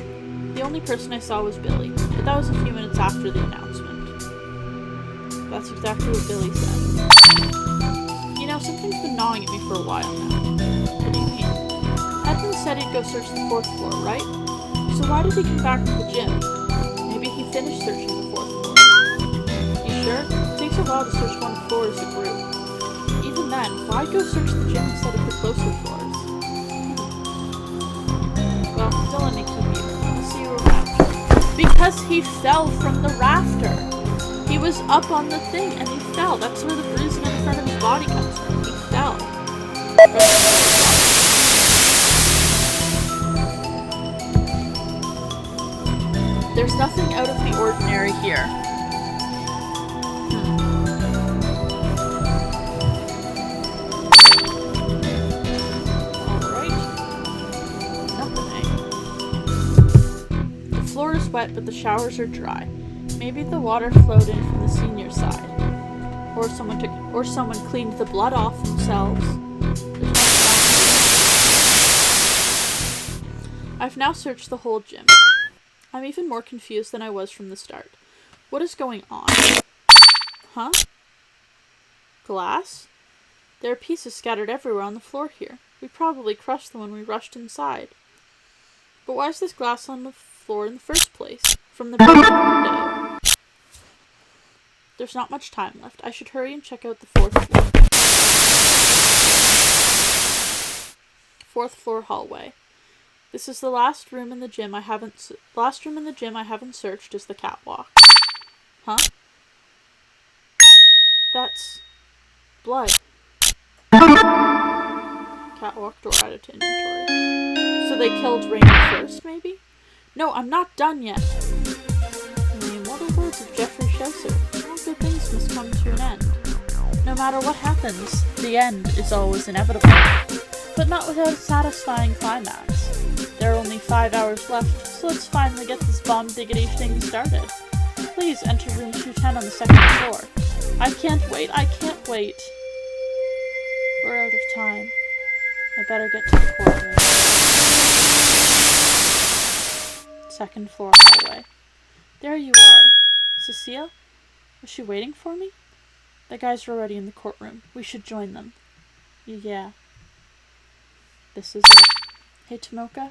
The only person I saw was Billy, but that was a few minutes after the announcement. That's exactly what Billy said. You know, something's been gnawing at me for a while now. What do you mean? Edmund said he'd go search the 4th floor, right? So why did he come back to the gym? Maybe he finished searching the 4th floor. You sure? It takes a while to search one floor as a group. Even then, why go search the gym instead of the closer floors? Well, don't let me keep you. I'll see you around. Because he fell from the rafter. He was up on the thing and he fell. That's where the bruising on the front of his body comes from. He fell. There's nothing out of the ordinary here. The floor is wet, but the showers are dry. Maybe the water flowed in from the senior side. Or someone cleaned the blood off themselves. I've now searched the whole gym. I'm even more confused than I was from the start. What is going on? Huh? Glass? There are pieces scattered everywhere on the floor here. We probably crushed them when we rushed inside. But why is this glass on the floor in the first place? From the bedroom window. There's not much time left. I should hurry and check out the 4th floor. 4th floor hallway. This is the last room in the gym I haven't searched is the catwalk. Huh? That's blood. Catwalk door added to inventory. So they killed Raymond first, maybe? No, I'm not done yet. In the immortal words of Geoffrey Chaucer, all good things must come to an end. No matter what happens, the end is always inevitable. But not without a satisfying climax. There are only 5 hours left, so let's finally get this bomb-diggity thing started. Please enter room 210 on the 2nd floor. I can't wait, I can't wait. We're out of time. I better get to the courtroom. 2nd floor hallway. There you are. Cecile? Was she waiting for me? The guys are already in the courtroom. We should join them. Yeah. This is it. Hey, Tomoka.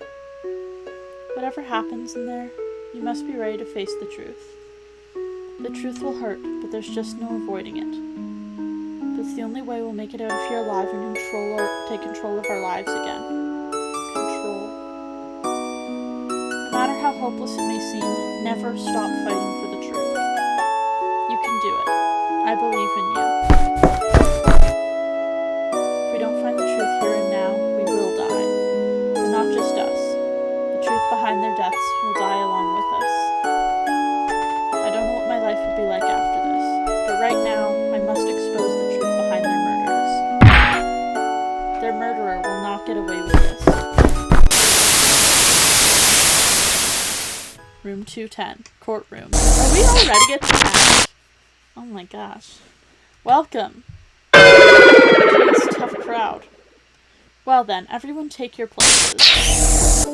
Whatever happens in there, you must be ready to face the truth. The truth will hurt, but there's just no avoiding it. But it's the only way we'll make it out of here alive and take control of our lives again. Control. No matter how hopeless it may seem, never stop fighting for the truth. You can do it. I believe in you. If we don't find the truth here and now, we will die. But not just us. The truth behind their deaths will die along with us. I don't know what my life would be like after this, but right now, I must expose the truth behind their murders. Their murderer will not get away with this. Room 210, courtroom. Are we already at the end? Oh my gosh. Welcome. Jeez, tough crowd. Well then, everyone take your places.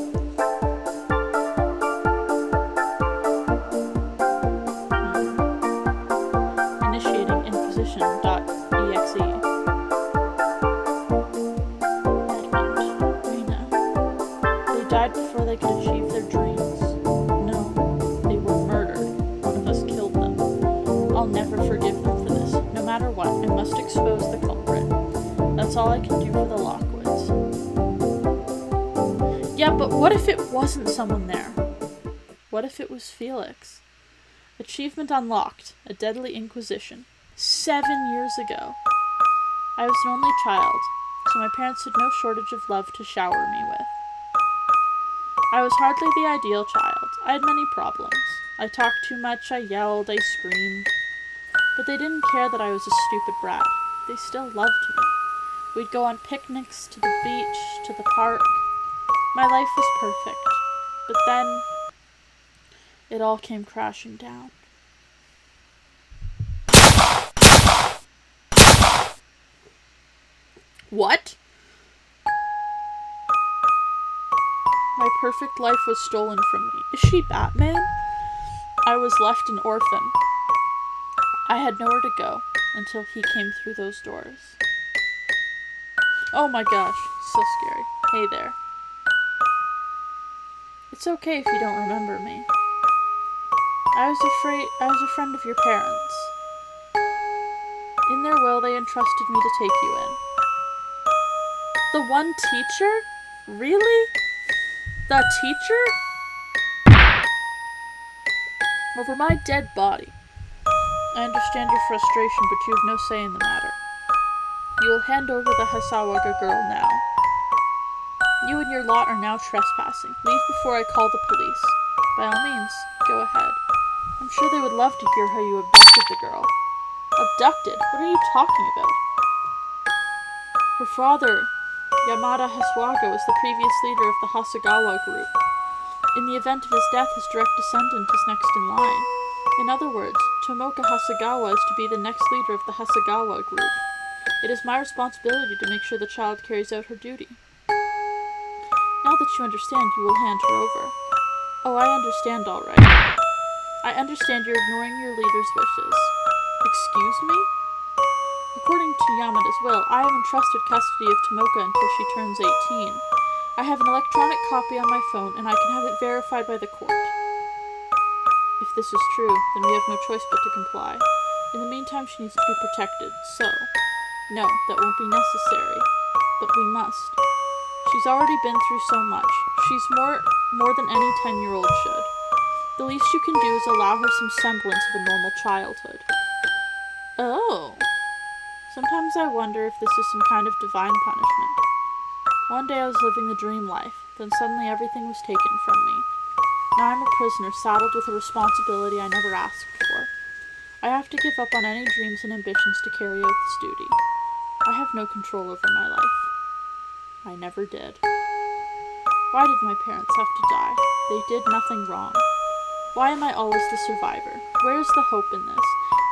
Initiating Inquisition.exe. Edmund, Rena. They died before they could achieve their dreams. No, they were murdered. One of us killed them. I'll never forgive them for this. No matter what, I must expose the culprit. That's all I can do for the Lockwoods. Yeah, but what if it wasn't someone there? What if it was Felix? Achievement unlocked. A deadly inquisition. 7 years ago. I was an only child, so my parents had no shortage of love to shower me with. I was hardly the ideal child. I had many problems. I talked too much, I yelled, I screamed. But they didn't care that I was a stupid brat. They still loved me. We'd go on picnics, to the beach, to the park. My life was perfect. But then, it all came crashing down. What? My perfect life was stolen from me. Is she Batman? I was left an orphan. I had nowhere to go until he came through those doors. Oh my gosh, so scary. Hey there. It's okay if you don't remember me. I was a friend of your parents. In their will, they entrusted me to take you in. The one teacher? Really? The teacher? Over my dead body. I understand your frustration, but you have no say in the matter. You will hand over the Hasawaga girl now. You and your lot are now trespassing. Leave before I call the police. By all means, go ahead. I'm sure they would love to hear how you abducted the girl. Abducted? What are you talking about? Her father, Yamada Haswaga, was the previous leader of the Hasagawa group. In the event of his death, his direct descendant is next in line. In other words, Tomoka Hasagawa is to be the next leader of the Hasagawa group. It is my responsibility to make sure the child carries out her duty. Now that you understand, you will hand her over. Oh, I understand all right. I understand you're ignoring your leader's wishes. Excuse me? According to Yamada's will, I have entrusted custody of Tomoka until she turns 18. I have an electronic copy on my phone, and I can have it verified by the court. If this is true, then we have no choice but to comply. In the meantime, she needs to be protected, so... No, that won't be necessary. But we must. She's already been through so much. She's more than any 10-year-old should. The least you can do is allow her some semblance of a normal childhood. Oh. Sometimes I wonder if this is some kind of divine punishment. One day I was living the dream life, then suddenly everything was taken from me. Now I'm a prisoner, saddled with a responsibility I never asked for. I have to give up on any dreams and ambitions to carry out this duty. I have no control over my life. I never did. Why did my parents have to die? They did nothing wrong. Why am I always the survivor? Where's the hope in this?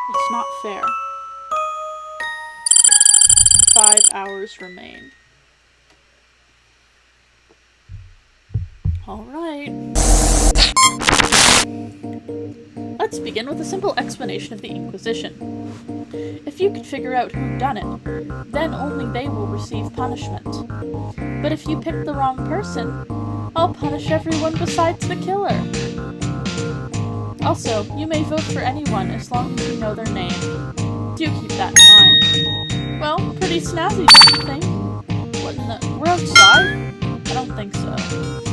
It's not fair. 5 hours remain. Alright. Let's begin with a simple explanation of the Inquisition. If you could figure out who done it, then only they will receive punishment. But if you pick the wrong person, I'll punish everyone besides the killer. Also, you may vote for anyone as long as you know their name. Do keep that in mind. Well, pretty snazzy, don't you think? What in the... We're outside? I don't think so.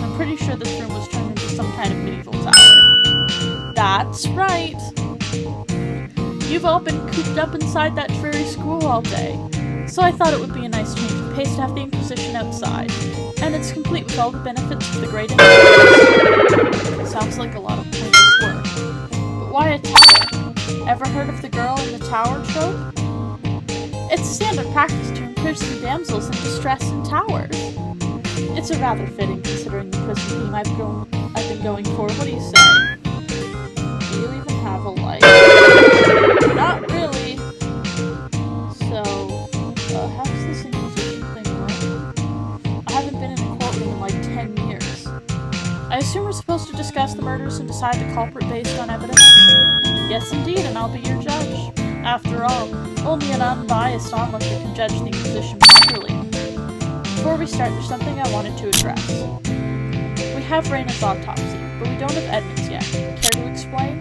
I'm pretty sure this room was turned into some kind of medieval tower. That's right. You've all been cooped up inside that dreary school all day, so I thought it would be a nice change of pace to have the Inquisition outside, and it's complete with all the benefits of the Great Inquisition. Sounds like a lot of pointless work. But why a tower? Ever heard of the girl in the tower trope? It's standard practice to imprison damsels in distress in towers. It's a rather fitting considering the prison theme I've been going for. What do you say? Do you even have a life? Not really. So, how does this Inquisition thing work? I haven't been in a courtroom in like 10 years. I assume we're supposed to discuss the murders and decide the culprit based on evidence? Yes, indeed, and I'll be your judge. After all, only an unbiased onlooker can judge the Inquisition properly. Before we start, there's something I wanted to address. We have Reina's autopsy, but we don't have Edmund's yet. Care to explain?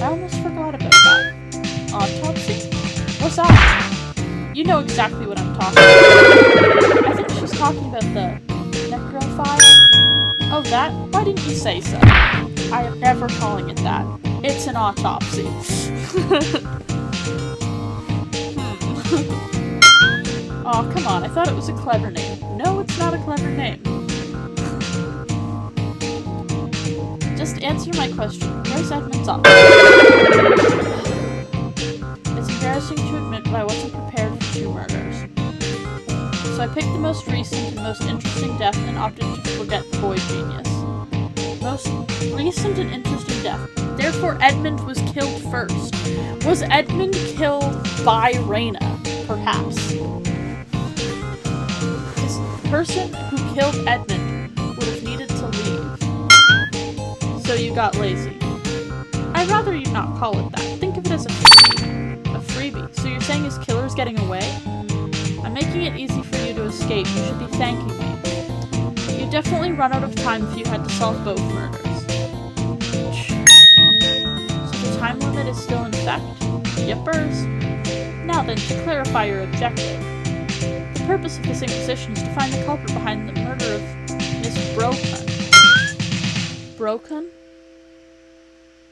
I almost forgot about that. Autopsy? What's that? You know exactly what I'm talking about. I think she's talking about the necrophile. Oh, that? Why didn't you say so? I am never calling it that. It's an autopsy. Oh, come on, I thought it was a clever name. No, it's not a clever name. Just answer my question. Where's Edmund's office? It's embarrassing to admit, but I wasn't prepared for 2 murders. So I picked the most recent and most interesting death and opted to forget the boy genius. Most recent and interesting death. Therefore, Edmund was killed first. Was Edmund killed by Reyna? Perhaps. This person who killed Edmund would have needed to leave. So you got lazy. I'd rather you not call it that. Think of it as a freebie. A freebie. So you're saying his killer is getting away? I'm making it easy for you to escape. You should be thanking me. You'd definitely run out of time if you had to solve both murders. So the time limit is still in effect? Yippers. Now then, to clarify your objective. The purpose of this inquisition is to find the culprit behind the murder of Miss Broken. Broken?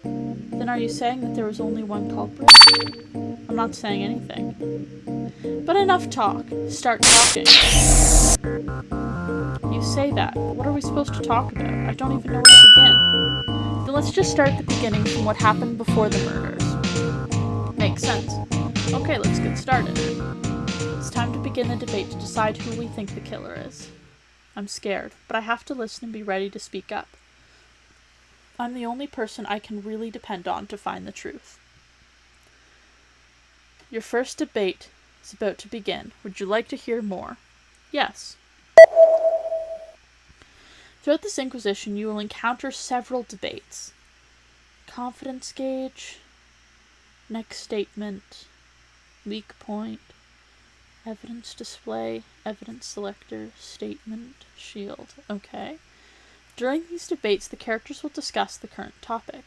Then are you saying that there was only one culprit? I'm not saying anything. But enough talk. Start talking. You say that, but what are we supposed to talk about? I don't even know where to begin. Then let's just start at the beginning from what happened before the murders. Makes sense. Okay, let's get started. It's time to begin the debate to decide who we think the killer is. I'm scared, but I have to listen and be ready to speak up. I'm the only person I can really depend on to find the truth. Your first debate is about to begin. Would you like to hear more? Yes. Throughout this inquisition, you will encounter several debates. Confidence gauge, next statement, weak point, evidence display, evidence selector, statement, shield. Okay. During these debates, the characters will discuss the current topic.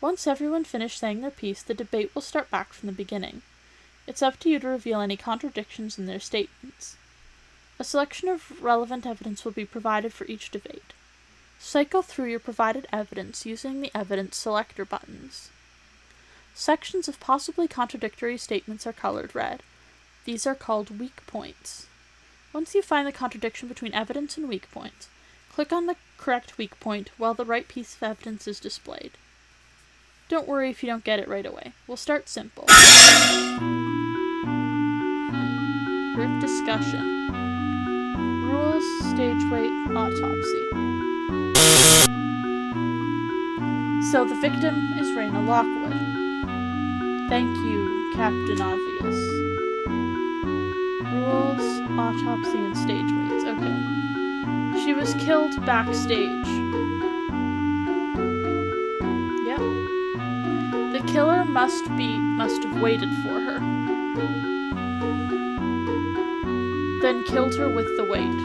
Once everyone finished saying their piece, the debate will start back from the beginning. It's up to you to reveal any contradictions in their statements. A selection of relevant evidence will be provided for each debate. Cycle through your provided evidence using the evidence selector buttons. Sections of possibly contradictory statements are colored red. These are called weak points. Once you find the contradiction between evidence and weak points, click on the correct weak point while the right piece of evidence is displayed. Don't worry if you don't get it right away. We'll start simple. Group discussion. Rules, stage weight, autopsy. So the victim is Reyna Lockwood. Thank you, Captain Obvious. Rules, autopsy, and stage weights. Okay. She was killed backstage. Yep. The killer must have waited for her. Then killed her with the weight.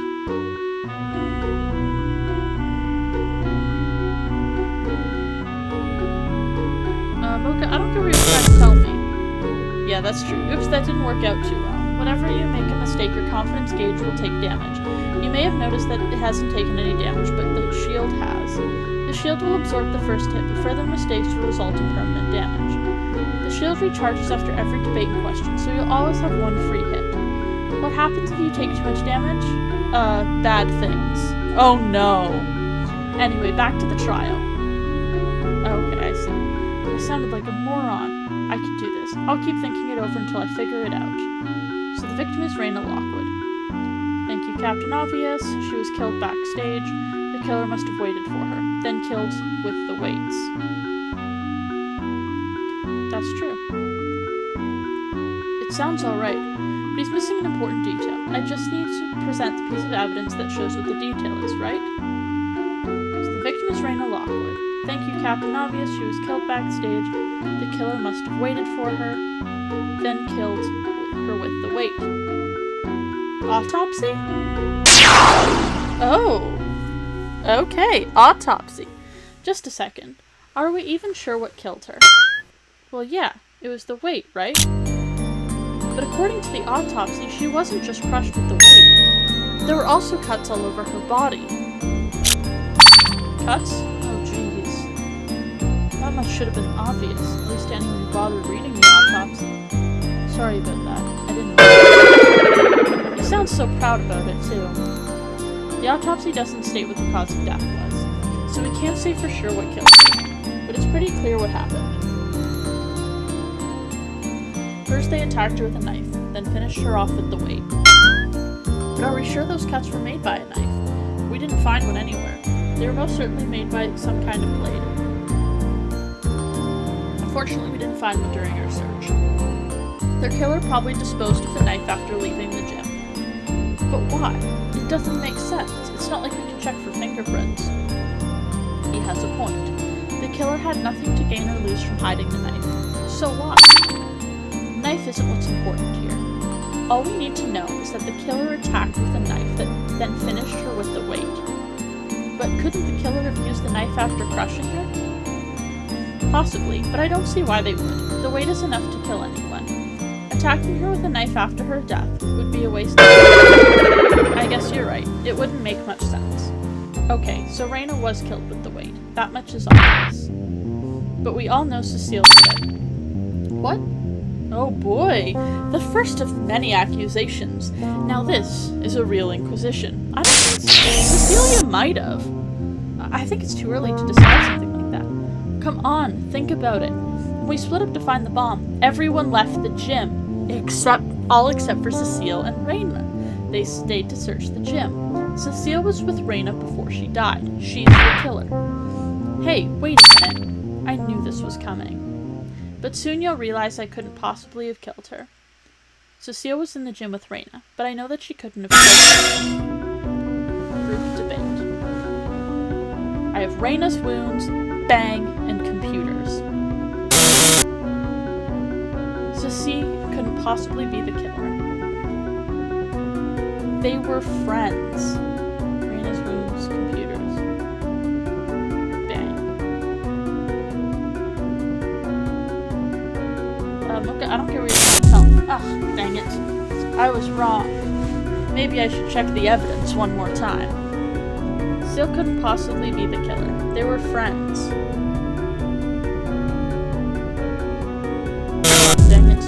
Okay, I don't care what you're trying to tell me. Yeah, that's true. Oops, that didn't work out too well. Whenever you make a mistake, your confidence gauge will take damage. You may have noticed that it hasn't taken any damage, but the shield has. The shield will absorb the first hit, but further mistakes will result in permanent damage. The shield recharges after every debate in question, so you'll always have one free hit. What happens if you take too much damage? Bad things. Oh no. Anyway, back to the trial. Okay, I see. I sounded like a moron. I can do this. I'll keep thinking it over until I figure it out. So the victim is Reyna Lockwood. Thank you, Captain Obvious. She was killed backstage. The killer must have waited for her, then killed with the weights. That's true. It sounds alright, but he's missing an important detail. I just need to present the piece of evidence that shows what the detail is, right? So the victim is Reyna Lockwood. Thank you, Captain Obvious. She was killed backstage. The killer must have waited for her, then killed her with the weight. Autopsy? Oh! Okay, autopsy. Just a second. Are we even sure what killed her? Well, yeah, it was the weight, right? But according to the autopsy, she wasn't just crushed with the weight. There were also cuts all over her body. Cuts? Oh, jeez. That much should have been obvious, at least to anyone who bothered reading the autopsy. Sorry about that. I didn't know. You sound so proud about it, too. The autopsy doesn't state what the cause of death was, so we can't say for sure what killed her, but it's pretty clear what happened. First they attacked her with a knife, then finished her off with the weight. But are we sure those cuts were made by a knife? We didn't find one anywhere. They were most certainly made by some kind of blade. Unfortunately, we didn't find one during our search. Their killer probably disposed of the knife after leaving the gym. But why? It doesn't make sense. It's not like we can check for fingerprints. He has a point. The killer had nothing to gain or lose from hiding the knife. So why? The knife isn't what's important here. All we need to know is that the killer attacked with a knife that then finished her with the weight. But couldn't the killer have used the knife after crushing her? Possibly, but I don't see why they would. The weight is enough to kill anyone. Attacking her with a knife after her death would be a waste of time. I guess you're right. It wouldn't make much sense. Okay, so Raina was killed with the weight. That much is obvious. But we all know Cecile is dead. What? Oh boy, the first of many accusations. Now this is a real inquisition. I don't think Cecilia might have. I think it's too early to decide something like that. Come on, think about it. When we split up to find the bomb, everyone left the gym, except for Cecile and Raina. They stayed to search the gym. Cecile was with Raina before she died. She's the killer. Hey, wait a minute. I knew this was coming. But soon you'll realize I couldn't possibly have killed her. Cecile was in the gym with Raina, but I know that she couldn't have killed her. Group debate. I have Raina's wounds, Bang, and computers. Cecile couldn't possibly be the killer. They were friends. Raina's wounds, computers. Okay, I don't care what you're telling me. Ugh, dang it. I was wrong. Maybe I should check the evidence one more time. Cecile couldn't possibly be the killer. They were friends. Dang it.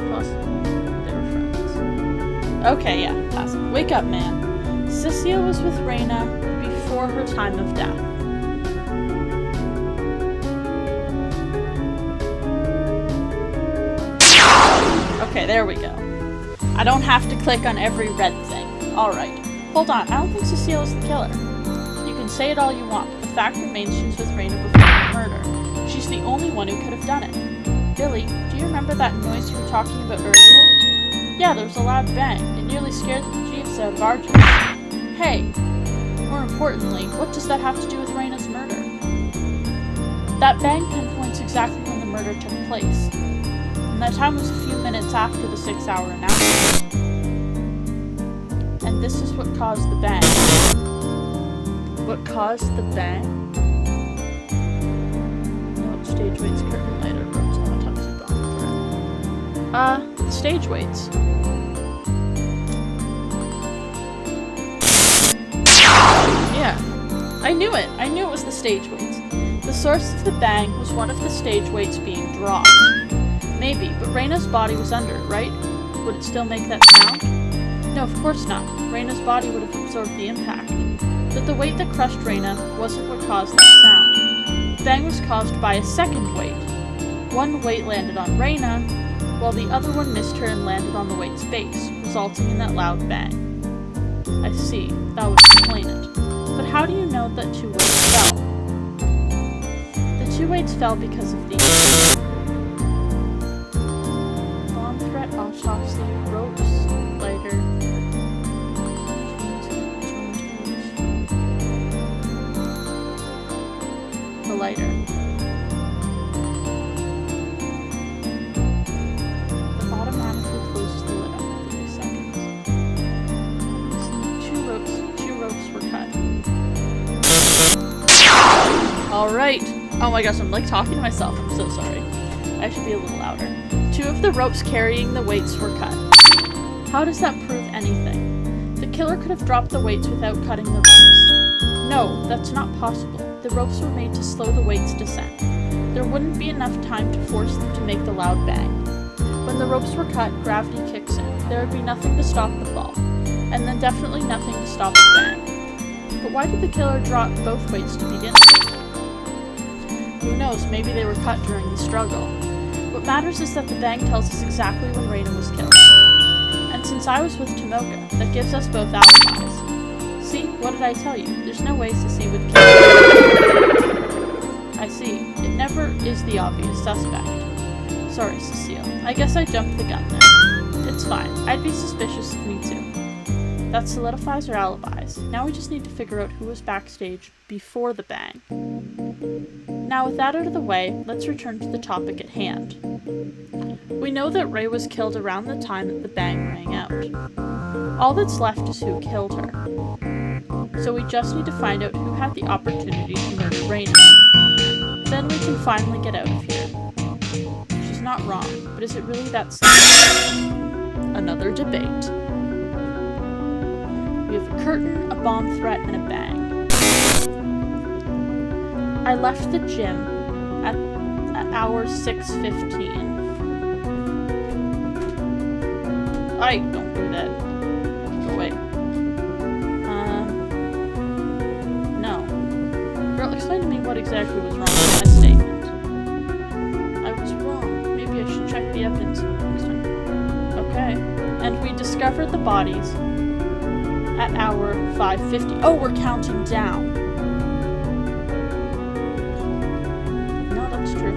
Possibly. They were friends. Okay, yeah, pass. Wake up, man. Cecile was with Raina before her time of death. Okay, there we go. I don't have to click on every red thing. Alright. Hold on, I don't think Cecile is the killer. You can say it all you want, but the fact remains she was with Raina before the murder. She's the only one who could have done it. Billy, do you remember that noise you were talking about earlier? Yeah, there was a loud bang. It nearly scared the bejeebs out of Arjun. Hey, more importantly, what does that have to do with Raina's murder? That bang pinpoints exactly when the murder took place. And that time was a few minutes after the 6-hour announcement. And this is what caused the bang. What caused the bang? No, stage weights, curtain lighter, ropes, autopsy bomb threat. Stage weights. Yeah. I knew it. I knew it was the stage weights. The source of the bang was one of the stage weights being dropped. Maybe, but Raina's body was under it, right? Would it still make that sound? No, of course not. Raina's body would have absorbed the impact. But the weight that crushed Raina wasn't what caused that sound. The bang was caused by a second weight. One weight landed on Raina, while the other one missed her and landed on the weight's base, resulting in that loud bang. I see. That would explain it. But how do you know that 2 weights fell? The 2 weights fell because of the bomb threat, autopsy, ropes, lighter. The lighter. That automatically closes the lid after 30 seconds. 2 ropes were cut. Alright. Oh my gosh, I'm like talking to myself. I'm so sorry. I should be a little louder. 2 of the ropes carrying the weights were cut. How does that prove anything? The killer could have dropped the weights without cutting the ropes. No, that's not possible. The ropes were made to slow the weight's descent. There wouldn't be enough time to force them to make the loud bang. When the ropes were cut, gravity kicks in. There would be nothing to stop the fall, and then definitely nothing to stop the bang. But why did the killer drop both weights to begin with? Who knows, maybe they were cut during the struggle. What matters is that the bang tells us exactly when Raina was killed. And since I was with Tomoka, that gives us both alibis. See, what did I tell you? There's no way Ceci would kill me. I see. It never is the obvious suspect. Sorry, Cecile. I guess I jumped the gun there. It's fine. I'd be suspicious of me too. That solidifies our alibis. Now we just need to figure out who was backstage before the bang. Now with that out of the way, let's return to the topic at hand. We know that Ray was killed around the time that the bang rang out. All that's left is who killed her. So we just need to find out who had the opportunity to murder Raina. Then we can finally get out of here. She's not wrong, but is it really that simple? Another debate. We have a curtain, a bomb threat, and a bang. I left the gym at hour 6:15. I don't do that. Oh, wait. No. Girl, explain to me what exactly was wrong with my statement. I was wrong. Maybe I should check the evidence next time. Okay. And we discovered the bodies at hour 5:50. Oh, we're counting down. No, that's true.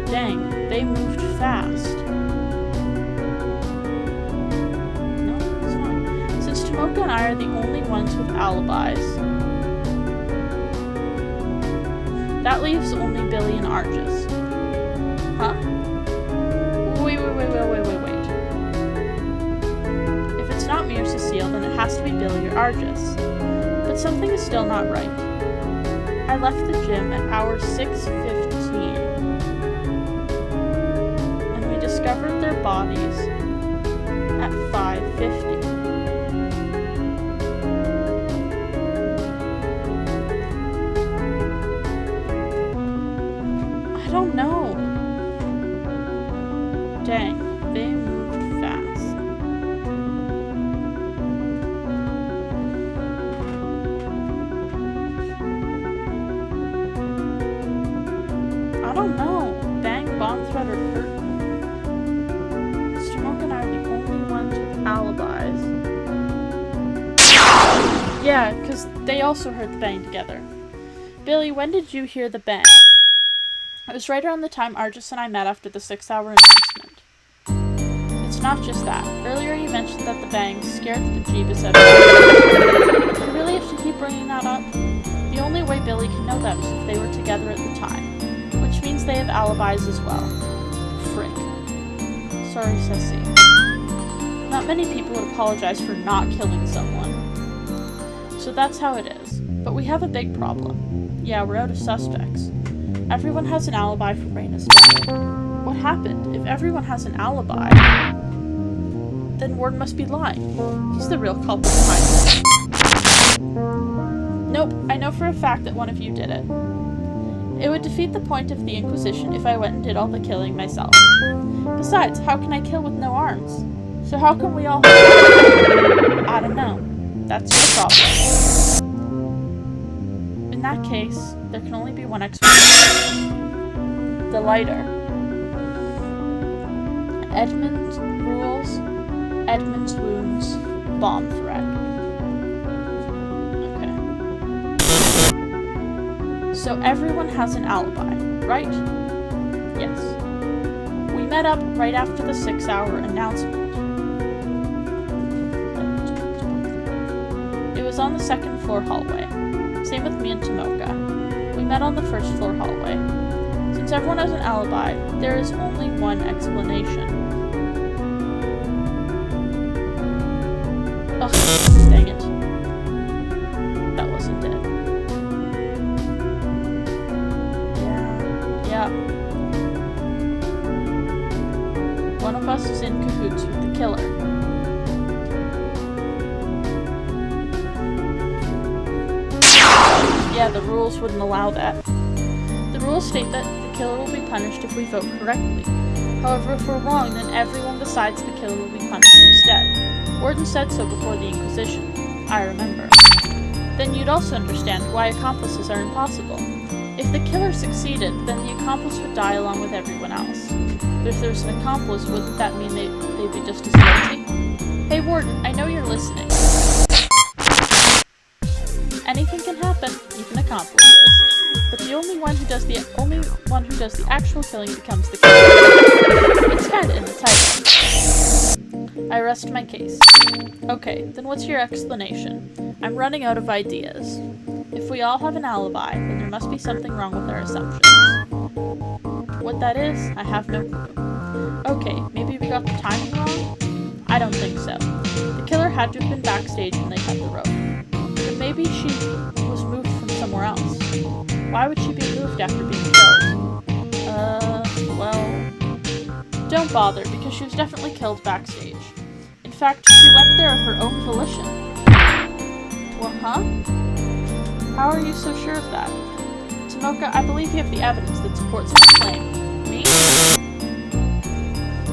Dang, they moved fast. No, it's fine. Since Tomoka and I are the only ones with alibis, that leaves only Billy and Argus. Huh? Wait. If it's not me or Cecile, then it has to be Billy or Argus. But something is still not right. I left the gym at hour 6:15. And we discovered their bodies at 5:50. I don't know. Dang, they moved fast. I don't know. Bang, bomb threat, or curtain. Tomoka and I are the only ones with alibis. Yeah, because they also heard the bang together. Billy, when did you hear the bang? It was right around the time Argus and I met after the 6-hour announcement. It's not just that. Earlier you mentioned that the bang scared the bejeebus out of you. Do you really have to keep bringing that up? The only way Billy can know that is if they were together at the time, which means they have alibis as well. Frick. Sorry, Ceci. Not many people would apologize for not killing someone. So that's how it is. But we have a big problem. Yeah, we're out of suspects. Everyone has an alibi for Raina's death. What happened? If everyone has an alibi, then Ward must be lying. He's the real culprit behind this. Nope, I know for a fact that one of you did it. It would defeat the point of the Inquisition if I went and did all the killing myself. Besides, how can I kill with no arms? So how can we all... I don't know. That's your problem. In that case, there can only be one explanation. The lighter. Edmund's rules, Edmund's wounds, bomb threat. Okay. So everyone has an alibi, right? Yes. We met up right after the 6-hour announcement. It was on the 2nd floor hallway. Same with me and Tomoka. We met on the 1st floor hallway. Since everyone has an alibi, there is only one explanation. Ugh, dang it. That wasn't it. Yeah. One of us is in cahoots with the killer. Yeah, the rules wouldn't allow that. The rules state that the killer will be punished if we vote correctly. However, if we're wrong, then everyone besides the killer will be punished instead. Warden said so before the Inquisition. I remember. Then you'd also understand why accomplices are impossible. If the killer succeeded, then the accomplice would die along with everyone else. But if there's an accomplice, wouldn't that mean they'd be just as guilty? Hey Warden, I know you're listening. Anything can happen, even accomplices. But the only one who does the actual killing becomes the killer. It's kinda in the title. I rest my case. Okay, then what's your explanation? I'm running out of ideas. If we all have an alibi, then there must be something wrong with our assumptions. What that is, I have no clue. Okay, maybe we got the timing wrong? I don't think so. The killer had to have been backstage when they cut the rope. But maybe she was moved from somewhere else. Why would she be moved after being killed? Well... Don't bother, because she was definitely killed backstage. In fact, she went there of her own volition. Well, huh? How are you so sure of that? Tomoka, I believe you have the evidence that supports my claim. Me?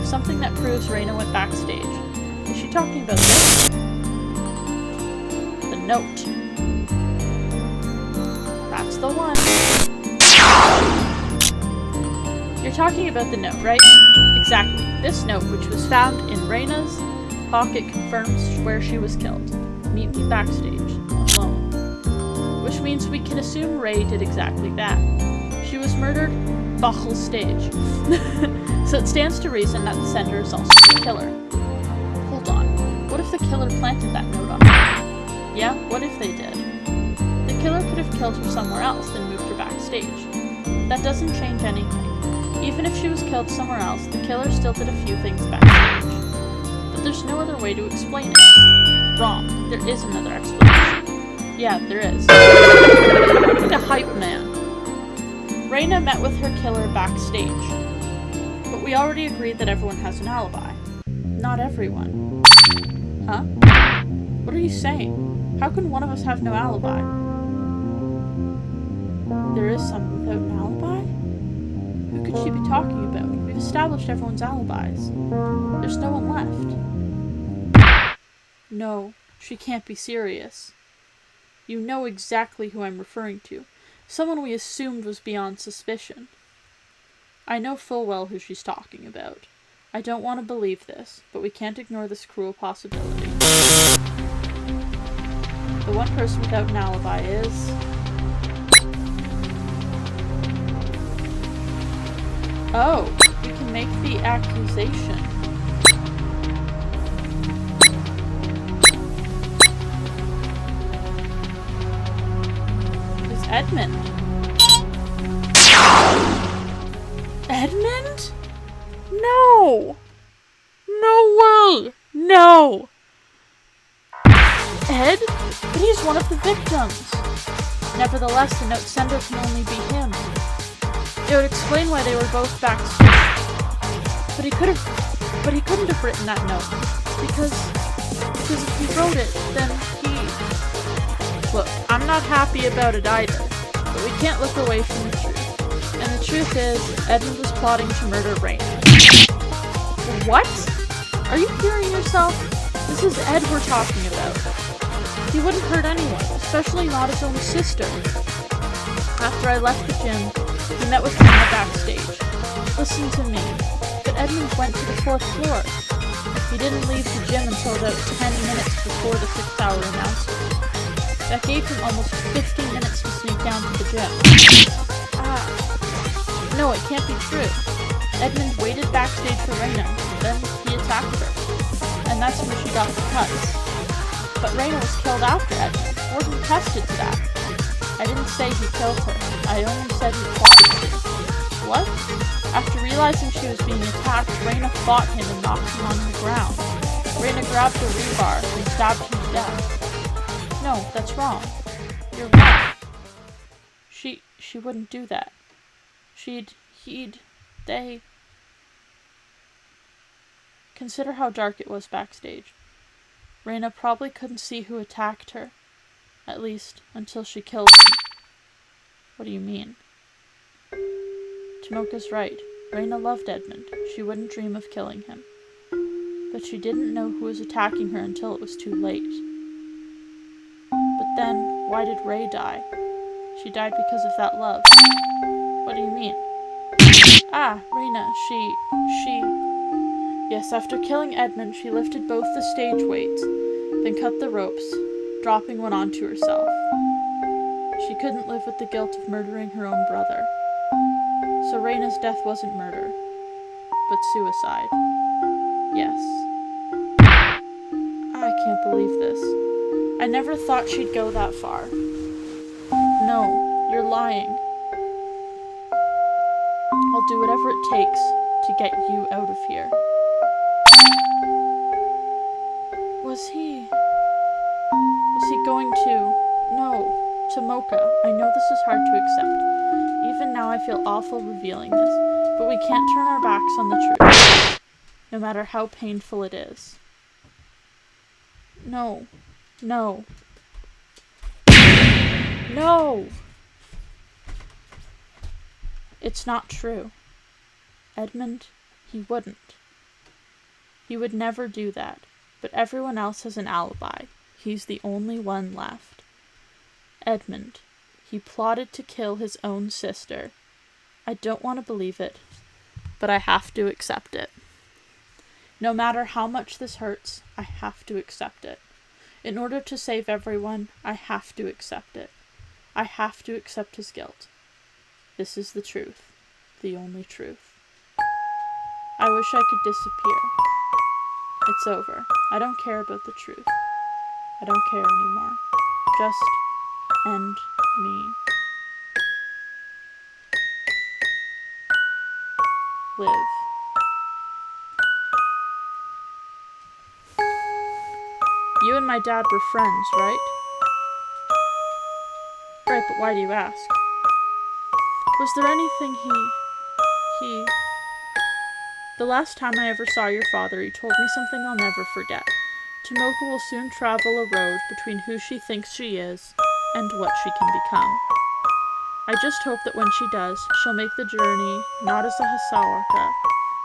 Something that proves Reina went backstage. Is she talking about this? The note. That's the one. You're talking about the note, right? Exactly. This note, which was found in Reina's pocket, confirms where she was killed. Meet me backstage, alone. Which means we can assume Rei did exactly that. She was murdered backstage. So it stands to reason that the sender is also the killer. Hold on. What if the killer planted that note on her? Yeah, what if they did? The killer could have killed her somewhere else, then moved her backstage. That doesn't change anything. Even if she was killed somewhere else, the killer still did a few things backstage. But there's no other way to explain it. Wrong. There is another explanation. Yeah, there is. Like a hype man. Reina met with her killer backstage. But we already agreed that everyone has an alibi. Not everyone. Huh? What are you saying? How can one of us have no alibi? There is someone without an alibi? Who could she be talking about? We've established everyone's alibis. There's no one left. No, she can't be serious. You know exactly who I'm referring to. Someone we assumed was beyond suspicion. I know full well who she's talking about. I don't want to believe this, but we can't ignore this cruel possibility. The one person without an alibi is... Oh, we can make the accusation. It's Edmund. Edmund? No! No way! No! Ed? But he's one of the victims. Nevertheless, the note sender can only be him. It would explain why they were both backstage. But he couldn't have written that note. Because if he wrote it, then he... Look, I'm not happy about it either. But we can't look away from the truth. And the truth is, Edmund was plotting to murder Reina. What? Are you hearing yourself? This is Ed we're talking about. He wouldn't hurt anyone, especially not his own sister. After I left the gym, he met with Reina backstage. Listen to me, but Edmund went to the 4th floor. He didn't leave the gym until about 10 minutes before the 6th-hour announcement. That gave him almost 15 minutes to sneak down to the gym. No, it can't be true. Edmund waited backstage for Reina, then he attacked her. And that's when she got the cuts. But Reina was killed after Edmund. Warden attested to that. I didn't say he killed her. I only said he plotted to. What? After realizing she was being attacked, Reina fought him and knocked him on the ground. Reina grabbed a rebar and stabbed him to death. No, that's wrong. You're wrong. She wouldn't do that. They... Consider how dark it was backstage. Reina probably couldn't see who attacked her. At least, until she killed him. What do you mean? Tomoka's right. Reina loved Edmund. She wouldn't dream of killing him. But she didn't know who was attacking her until it was too late. But then, why did Ray die? She died because of that love. What do you mean? Ah, Reina, she... Yes, after killing Edmund, she lifted both the stage weights, then cut the ropes, dropping one onto herself. She couldn't live with the guilt of murdering her own brother. So Reina's death wasn't murder, but suicide. Yes. I can't believe this. I never thought she'd go that far. No, you're lying. I'll do whatever it takes to get you out of here. Was he going to... No, Tomoka, I know this is hard to accept. Even now I feel awful revealing this, but we can't turn our backs on the truth, no matter how painful it is. No. No. No! It's not true. Edmund, he wouldn't. He would never do that, but everyone else has an alibi. He's the only one left. Edmund, he plotted to kill his own sister. I don't want to believe it, but I have to accept it. No matter how much this hurts, I have to accept it. In order to save everyone, I have to accept it. I have to accept his guilt. This is the truth. The only truth. I wish I could disappear. It's over. I don't care about the truth. I don't care anymore. Just end me. Live. You and my dad were friends, right? Right, but why do you ask? Was there anything he... The last time I ever saw your father, he told me something I'll never forget. Tomoka will soon travel a road between who she thinks she is and what she can become. I just hope that when she does, she'll make the journey not as a Hisawaka,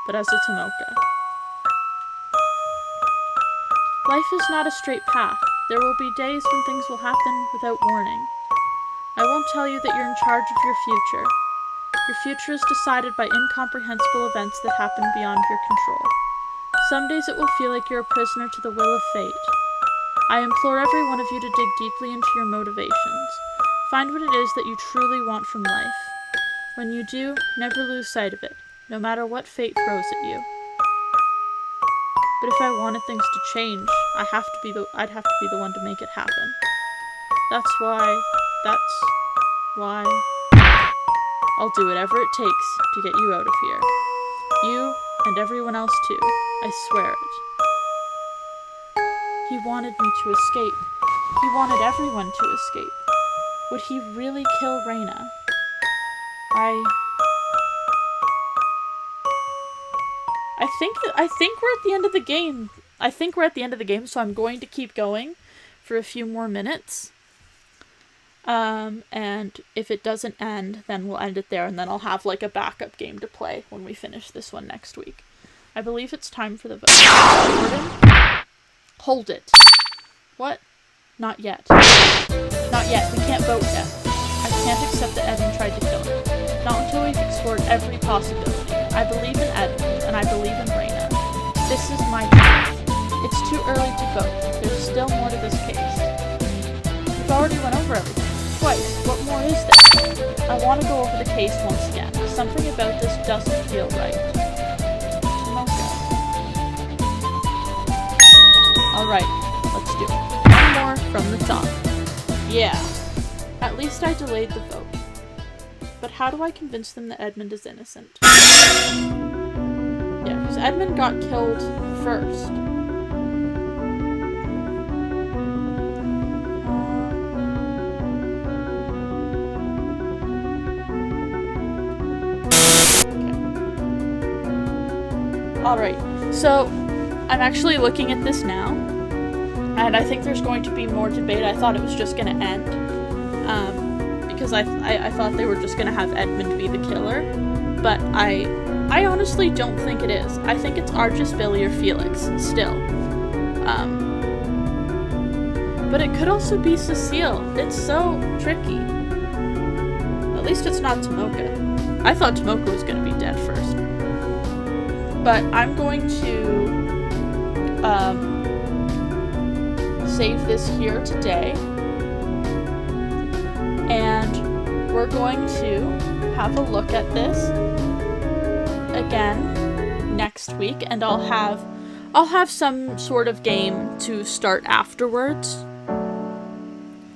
but as a Tomoka. Life is not a straight path. There will be days when things will happen without warning. I won't tell you that you're in charge of your future. Your future is decided by incomprehensible events that happen beyond your control. Some days it will feel like you're a prisoner to the will of fate. I implore every one of you to dig deeply into your motivations. Find what it is that you truly want from life. When you do, never lose sight of it, no matter what fate throws at you. But if I wanted things to change, I'd have to be the one to make it happen. That's why I'll do whatever it takes to get you out of here. You and everyone else too. I swear it. He wanted me to escape. He wanted everyone to escape. Would he really kill Reina? I think we're at the end of the game. I think we're at the end of the game, so I'm going to keep going for a few more minutes. And if it doesn't end, then we'll end it there, and then I'll have like a backup game to play when we finish this one next week. I believe it's time for the vote. Gordon? Hold it. What? Not yet. Not yet. We can't vote yet. I can't accept that Edmund tried to kill him. Not until we've explored every possibility. I believe in Edmund, and I believe in Reina. This is my truth. It's too early to vote. There's still more to this case. We've already went over everything. Twice. What more is there? I want to go over the case once again. Something about this doesn't feel right. Tomoka. Alright, let's do it. One more from the top. Yeah. At least I delayed the vote. But how do I convince them that Edmund is innocent? Yeah, because Edmund got killed first. Alright, so I'm actually looking at this now, and I think there's going to be more debate. I thought it was just going to end, because because I thought they were just gonna have Edmund be the killer, but I honestly don't think it is. I think it's Argus, Billy, or Felix still. But it could also be Cecile. It's so tricky. At least it's not Tomoka. I thought Tomoka was gonna be dead first. But I'm going to save this here today, and we're going to have a look at this again next week, and I'll have some sort of game to start afterwards,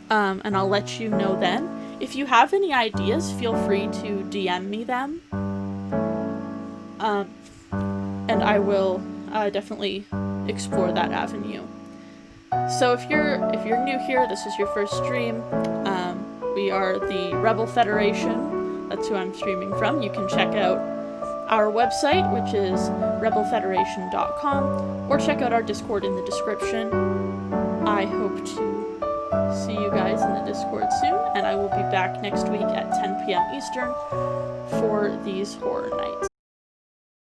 and I'll let you know then. If you have any ideas, feel free to DM me them, and I will definitely explore that avenue. So if you're new here, this is your first stream. We are the Rebel Federation. That's who I'm streaming from. You can check out our website, which is rebelfederation.com, or check out our Discord in the description. I hope to see you guys in the Discord soon, and I will be back next week at 10 p.m. Eastern for these horror nights.